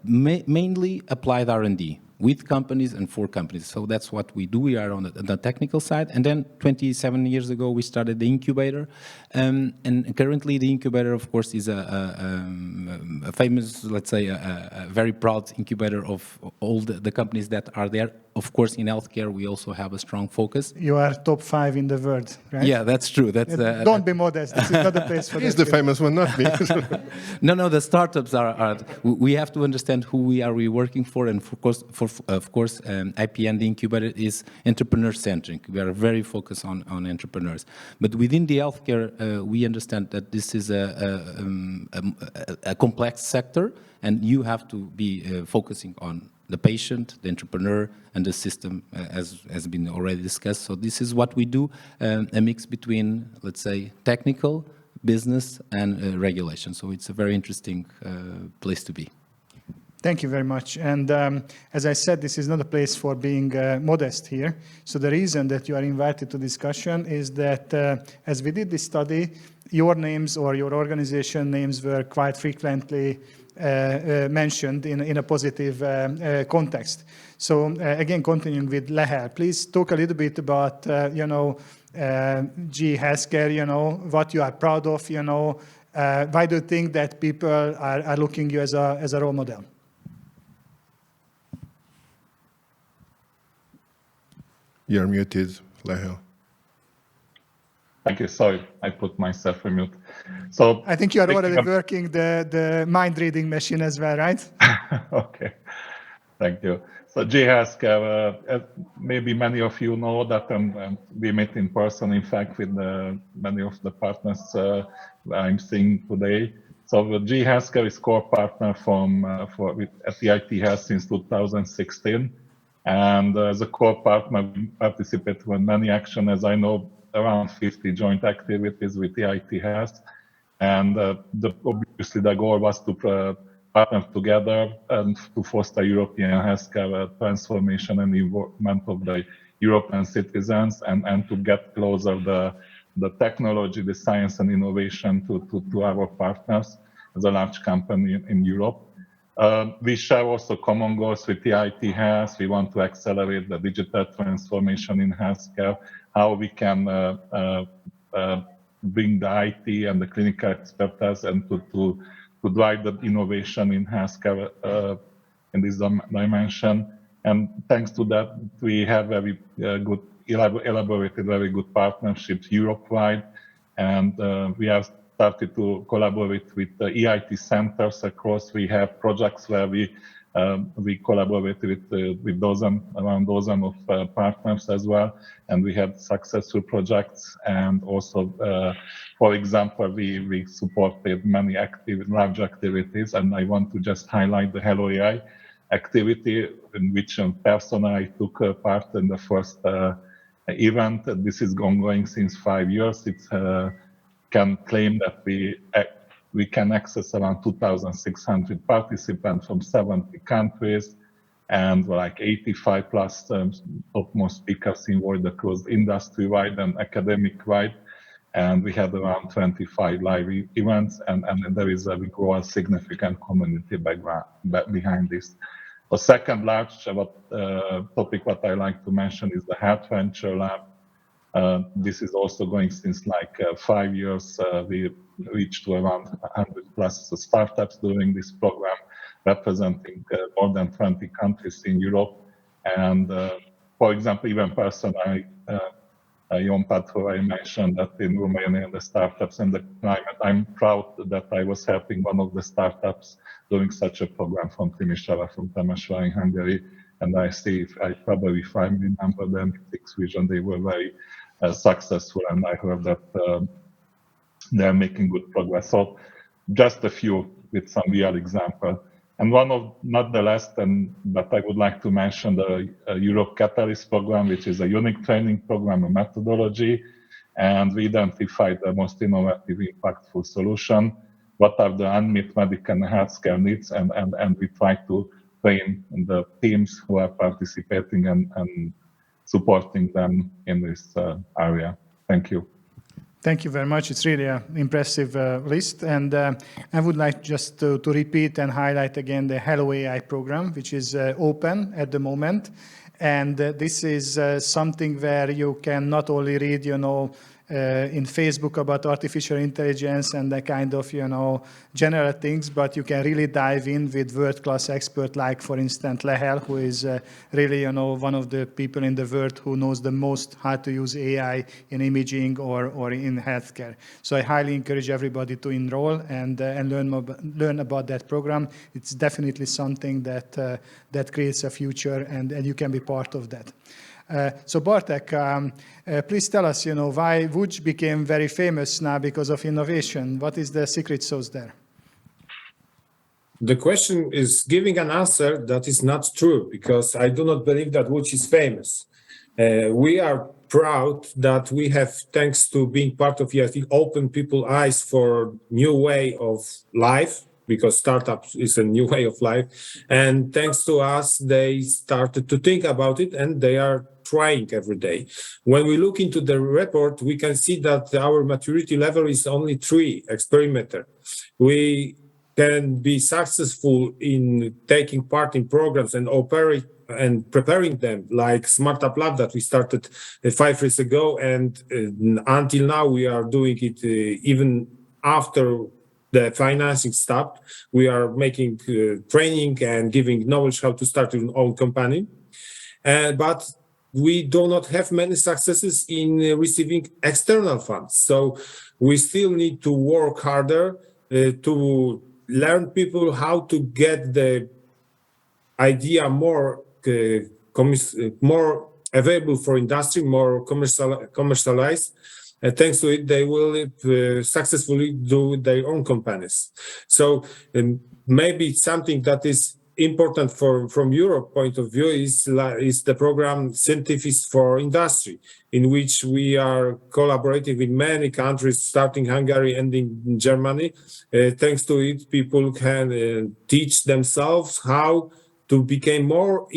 mainly applied R&D. with companies and for companies. So that's what we do. We are on the technical side. And then 27 years ago, we started the incubator. And currently the incubator, of course, is a famous, let's say, a very proud incubator of all the companies that are there. Of course, in healthcare, we also have a strong focus. You are top 5 in the world, right? Yeah, that's true. That's don't be modest. This is not a place for He's that. the famous one, not me. No, the startups are. We have to understand who we are working for, and of course, IPN, the incubator, is entrepreneur-centric. We are very focused on entrepreneurs. But within the healthcare, we understand that this is a complex sector, and you have to be focusing on the patient, the entrepreneur, and the system, as has been already discussed. So this is what we do, a mix between, let's say, technical, business, and regulation. So it's a very interesting place to be. Thank you very much. And as I said, this is not a place for being modest here. So the reason that you are invited to discussion is that as we did this study, your names or your organization names were quite frequently mentioned in a positive context. So again, continuing with Lehel, please talk a little bit about, GE Healthcare, what you are proud of, why do you think that people are looking you as a role model? You're muted, Lehel. Thank you. Sorry, I put myself on mute. So I think you are already working the mind reading machine as well, right? Okay, thank you. So GE Healthcare, maybe many of you know that we met in person, in fact, with many of the partners I'm seeing today. So GE Healthcare is core partner at EIT Health since 2016. And as a core partner, we participate in many actions, as I know, around 50 joint activities with EIT Health. And obviously the goal was to partner together and to foster European healthcare transformation and involvement of the European citizens and to get closer the technology, the science and innovation to our partners as a large company in Europe. We share also common goals with EIT Health. We want to accelerate the digital transformation in healthcare, how we can bring the IT and the clinical expertise and to drive the innovation in healthcare in this dimension. And thanks to that, we have very good, elaborated very good partnerships Europe-wide. And we have started to collaborate with the EIT centers across. We have projects where we collaborate with around dozen of partners as well, and we had successful projects. And also, for example, we supported many large activities, and I want to just highlight the Hello AI activity in which personally took part in the first event. This is ongoing since 5 years. It can claim that we can access around 2,600 participants from 70 countries and like 85 plus topmost speakers involved across industry-wide and academic-wide. And we had around 25 live events, and there is we grow a significant community behind this. The second large topic what I like to mention is the Health Venture Lab. This is also going since like 5 years. We reached to around 100 plus startups during this program, representing more than 20 countries in Europe. And for example, even personally, Jon Patro, I mentioned that in Romania, the startups and the climate, I'm proud that I was helping one of the startups doing such a program from Timișoara, from Temeswar in Hungary. And I see, if I probably remember them, Six Vision, they were very successful, and I heard that they're making good progress. So just a few with some real example. And one of, not the last, but I would like to mention the Europe Catalyst program, which is a unique training program, a methodology, and we identified the most innovative, impactful solution. What are the unmet medical and healthcare needs, and we try to train the teams who are participating and supporting them in this area. Thank you. Thank you very much. It's really an impressive list. And I would like just to repeat and highlight again the Hello AI program, which is open at the moment. And this is something where you can not only read, in Facebook about artificial intelligence and the kind of, general things, but you can really dive in with world-class experts like, for instance, Lehel, who is really, one of the people in the world who knows the most how to use AI in imaging or in healthcare. So I highly encourage everybody to enroll and learn about that program. It's definitely something that creates a future, and you can be part of that. So Bartek, please tell us, why Vuj became very famous now because of innovation. What is the secret sauce there? The question is giving an answer that is not true, because I do not believe that Vuj is famous. We are proud that we have, thanks to being part of EIT, opened people's eyes for new way of life, because startups is a new way of life. And thanks to us, they started to think about it, and they are trying every day. When we look into the report, we can see that our maturity level is only 3 experimenter. We can be successful in taking part in programs and operate and preparing them, like Startup Lab that we started 5 years ago, and until now we are doing it even after the financing stopped. We are making training and giving knowledge how to start your own company. But we do not have many successes in receiving external funds. So we still need to work harder to learn people how to get the idea more available for industry, more commercialized. Thanks to it, they will successfully do their own companies. So maybe something that is important from Europe point of view is the program Scientists for Industry, in which we are collaborating with many countries, starting Hungary, ending in Germany. Thanks to it, people can teach themselves how to become more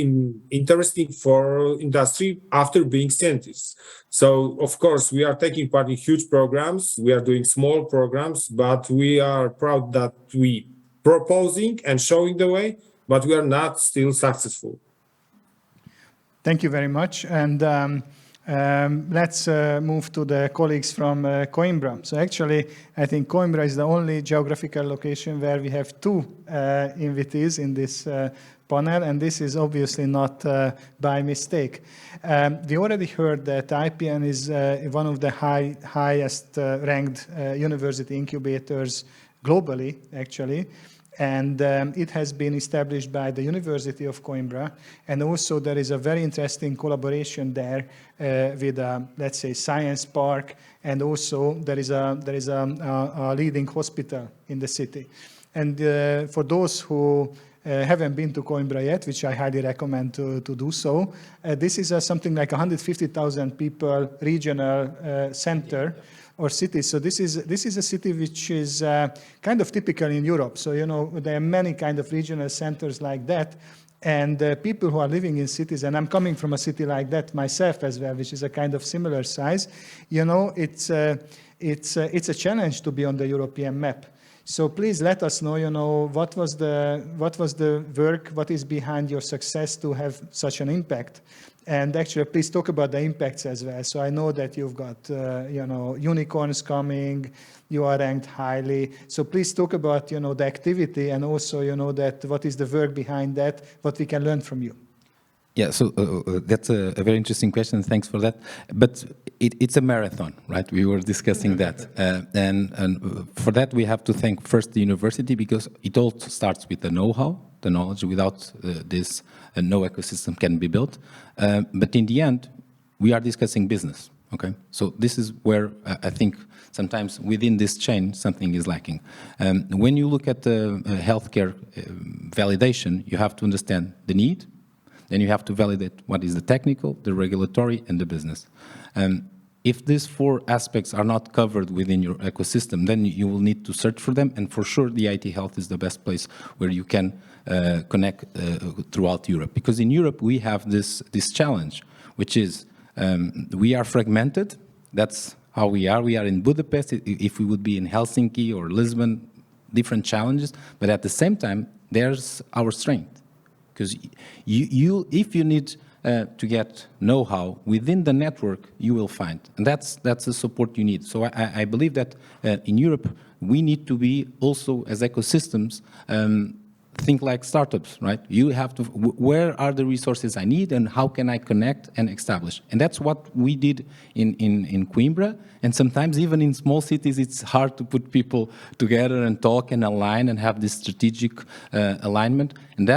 interesting for industry after being scientists. So, of course, we are taking part in huge programs. We are doing small programs, but we are proud that we proposing and showing the way, but we are not still successful. Thank you very much. And let's move to the colleagues from Coimbra. So actually, I think Coimbra is the only geographical location where we have 2 invitees in this panel, and this is obviously not by mistake. We already heard that IPN is one of the highest ranked university incubators globally, actually. And it has been established by the University of Coimbra. And also there is a very interesting collaboration there with, let's say, Science Park. And also there is a leading hospital in the city. And for those who haven't been to Coimbra yet, which I highly recommend to do so, this is something like 150,000 people regional center or city. So this is a city which is kind of typical in Europe. So, there are many kind of regional centers like that. And people who are living in cities, and I'm coming from a city like that myself as well, which is a kind of similar size, it's a challenge to be on the European map. So please let us know, what was the work, what is behind your success to have such an impact. And actually, please talk about the impacts as well. So I know that you've got, unicorns coming, you are ranked highly. So please talk about, the activity, and also, that what is the work behind that, what we can learn from you. Yeah, so that's a very interesting question. Thanks for that. But it's a marathon, right? We were discussing that. And for that, we have to thank first the university, because it all starts with the know-how, the knowledge. Without this, no ecosystem can be built. But in the end, we are discussing business, okay? So this is where I think sometimes within this chain, something is lacking. When you look at the healthcare validation, you have to understand the need. Then you have to validate what is the technical, the regulatory, and the business. If these 4 aspects are not covered within your ecosystem, then you will need to search for them. And for sure, the IT Health is the best place where you can connect throughout Europe. Because in Europe, we have this challenge, which is we are fragmented. That's how we are. We are in Budapest. If we would be in Helsinki or Lisbon, different challenges. But at the same time, there's our strength. Because if you need to get know-how within the network, you will find. And that's the support you need. So I believe that in Europe, we need to be also, as ecosystems, think like startups, right? You have to, where are the resources I need and how can I connect and establish? And that's what we did in Coimbra. And sometimes even in small cities, it's hard to put people together and talk and align and have this strategic alignment. And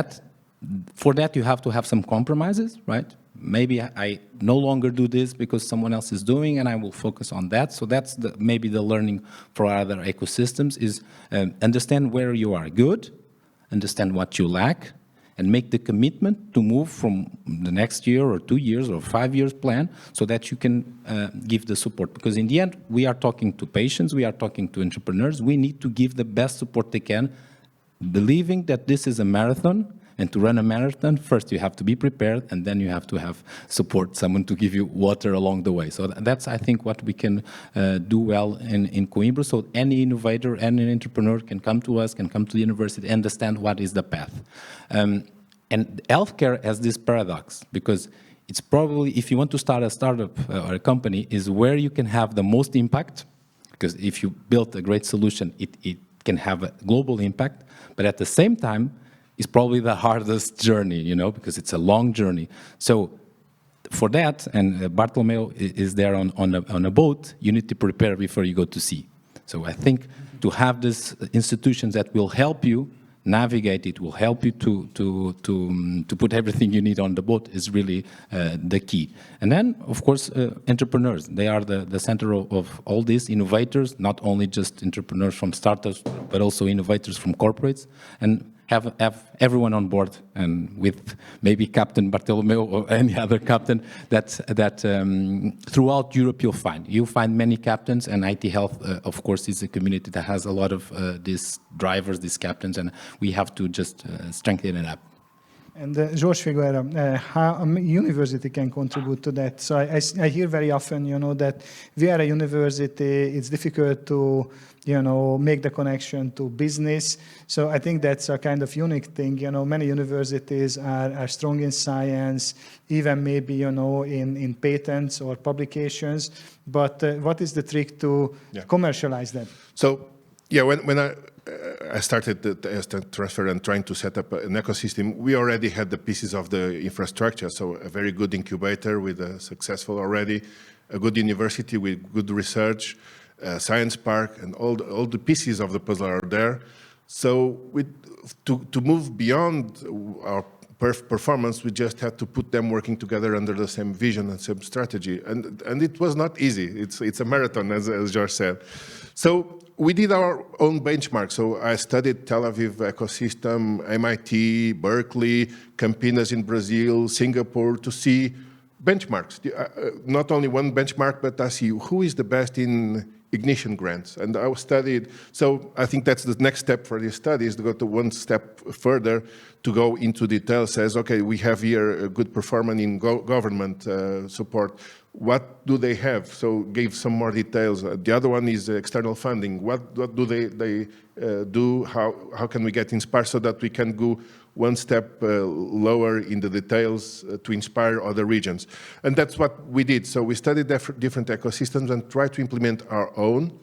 for that, you have to have some compromises, right? Maybe I no longer do this because someone else is doing and I will focus on that. So that's maybe the learning for other ecosystems is understand where you are good, understand what you lack, and make the commitment to move from the next year or 2 years or 5 years plan so that you can give the support. Because in the end, we are talking to patients, we are talking to entrepreneurs, we need to give the best support they can, believing that this is a marathon. And to run a marathon, first you have to be prepared, and then you have to have support, someone to give you water along the way. So that's, I think, what we can do well in Coimbra. So any innovator, any entrepreneur can come to us, can come to the university, understand what is the path. And healthcare has this paradox, because it's probably, if you want to start a startup or a company, is where you can have the most impact, because if you build a great solution, it can have a global impact, but at the same time, is probably the hardest journey, because it's a long journey. So for that, and Bartolomeo is there on a boat, you need to prepare before you go to sea. So I think to have these institutions that will help you navigate it, will help you to put everything you need on the boat is really the key. And then, of course, entrepreneurs. They are the center of all these innovators, not only just entrepreneurs from startups, but also innovators from corporates. And have everyone on board, and with maybe Captain Bartolomeo or any other captain that throughout Europe you'll find many captains, and IT Health, of course, is a community that has a lot of these drivers, these captains, and we have to just strengthen it up. And Jorge Figueira, how a university can contribute to that? So I hear very often, that we are a university, it's difficult to, make the connection to business. So I think that's a kind of unique thing. Many universities are strong in science, even maybe, in patents or publications. But what is the trick to commercialize that? So, when I started the transfer and trying to set up an ecosystem, we already had the pieces of the infrastructure. So a very good incubator with a successful already, a good university with good research, a science park, and all the pieces of the puzzle are there. So to move beyond our performance, we just had to put them working together under the same vision and same strategy. And it was not easy. It's a marathon, as George said. So we did our own benchmark. So I studied Tel Aviv ecosystem, MIT, Berkeley, Campinas in Brazil, Singapore, to see benchmarks. Not only one benchmark, but I see who is the best in ignition grants. And I studied, so I think that's the next step for this study, is to go to one step further, to go into detail, says, okay, we have here a good performance in government support. What do they have? So gave some more details. The other one is external funding. What do they do? How can we get inspired so that we can go one step lower in the details to inspire other regions? And that's what we did. So we studied different ecosystems and tried to implement our own.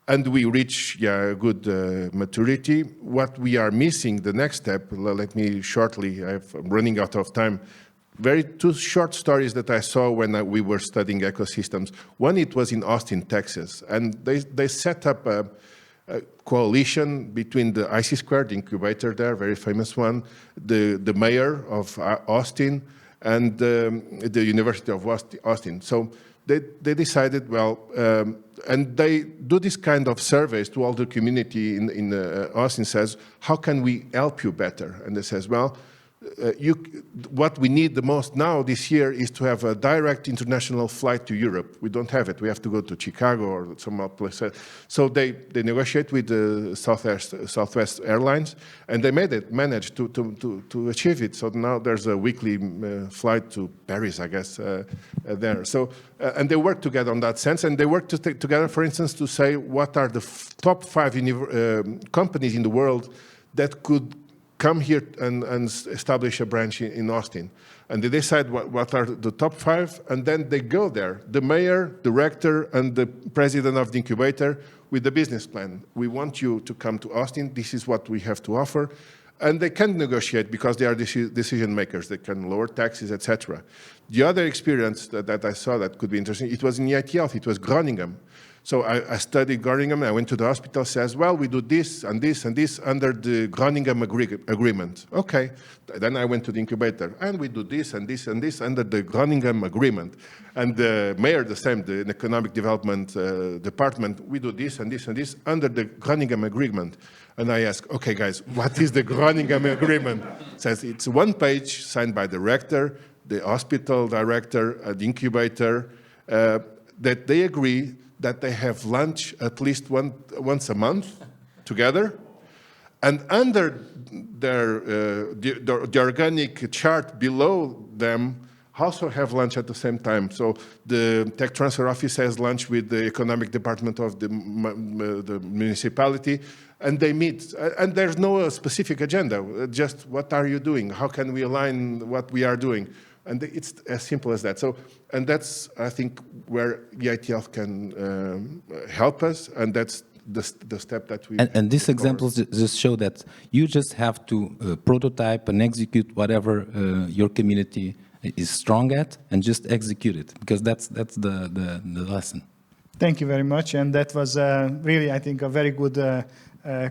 And we reach a good maturity. What we are missing, the next step, let me shortly, I'm running out of time, two short stories that I saw when we were studying ecosystems. One, it was in Austin, Texas, and they set up a coalition between the IC Squared, the incubator there, very famous one, the mayor of Austin, and the University of Austin. So they decided, and they do this kind of surveys to all the community in Austin, says, how can we help you better? And they says, what we need the most now this year is to have a direct international flight to Europe. We don't have it. We have to go to Chicago or some other place. So they negotiate with the Southwest Airlines, and they managed to achieve it. So now there's a weekly flight to Paris, I guess, there. So and they work together on that sense, and they work together, for instance, to say what are the top 5 companies in the world that could come here and establish a branch in Austin. And they decide what are the top 5, and then they go there, the mayor, the rector, and the president of the incubator with the business plan. We want you to come to Austin. This is what we have to offer. And they can negotiate because they are decision makers. They can lower taxes, etc. The other experience that I saw that could be interesting, it was in EIT Health, it was Groningen. So I studied Groningen. I went to the hospital, says, well, we do this and this and this under the Groningen agreement. Okay. Then I went to the incubator, and we do this and this and this under the Groningen agreement. And the mayor, the same, the economic development department, we do this and this and this under the Groningen agreement. And I asked, okay, guys, what is the Groningen agreement? It says it's 1 page signed by the rector, the hospital director, the incubator, that they agree that they have lunch at least once a month together. And under the organic chart below them also have lunch at the same time. So the tech transfer office has lunch with the economic department of the municipality, and they meet. And there's no specific agenda, just what are you doing? How can we align what we are doing? And it's as simple as that. So, and that's, I think, where EIT Health can help us, and that's the step that we... And these examples just show that you just have to prototype and execute whatever your community is strong at, and just execute it, because that's the lesson. Thank you very much, and that was really, I think, a very good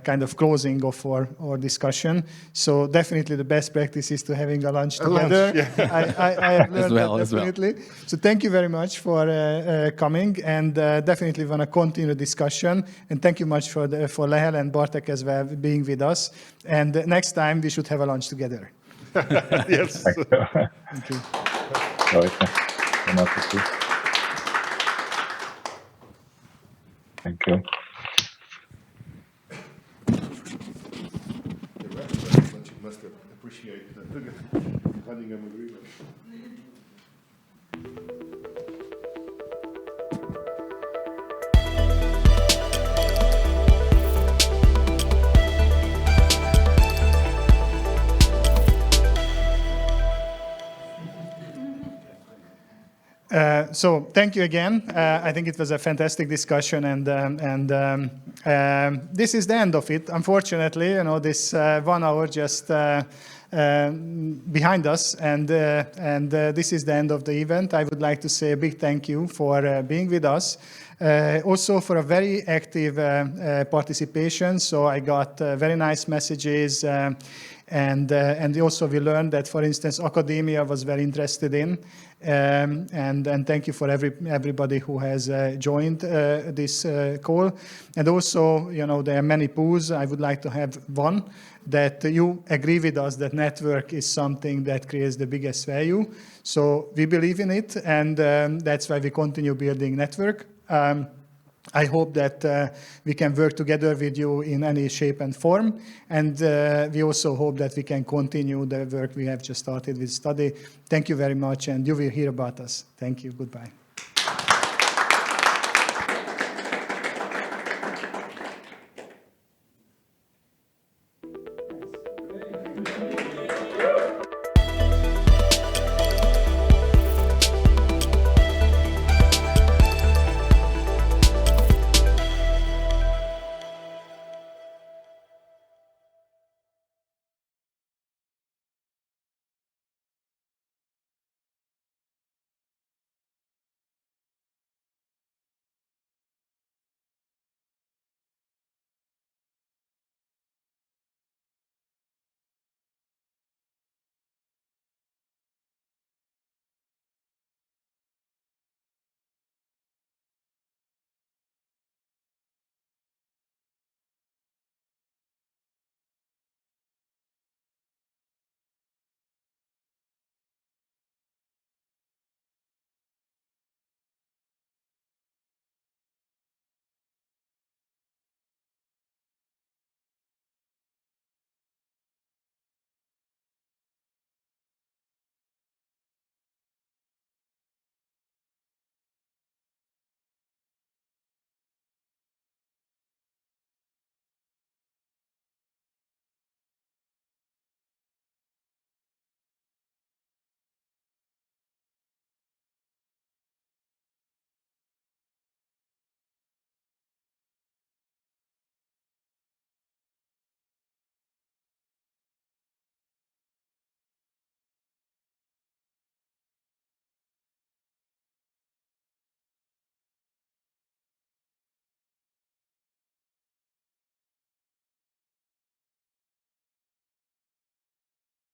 kind of closing of our discussion. So definitely the best practice is to having a lunch together. Yeah. I have learned that definitely. Well. So thank you very much for coming, and definitely want to continue the discussion. And thank you much for Lehel and Bartek as well being with us. And next time we should have a lunch together. Yes. Thank you. Thank you. Must appreciate the Groningen agreement. So thank you again. I think it was a fantastic discussion, and this is the end of it. Unfortunately, this 1 hour just behind us, and this is the end of the event. I would like to say a big thank you for being with us. Also for a very active participation. So I got very nice messages. And also we learned that, for instance, academia was very interested in, and thank you for everybody who has joined this call. And also, there are many pools. I would like to have one that you agree with us that network is something that creates the biggest value. So we believe in it, and that's why we continue building network. I hope that we can work together with you in any shape and form. And we also hope that we can continue the work we have just started with study. Thank you very much, and you will hear about us. Thank you. Goodbye.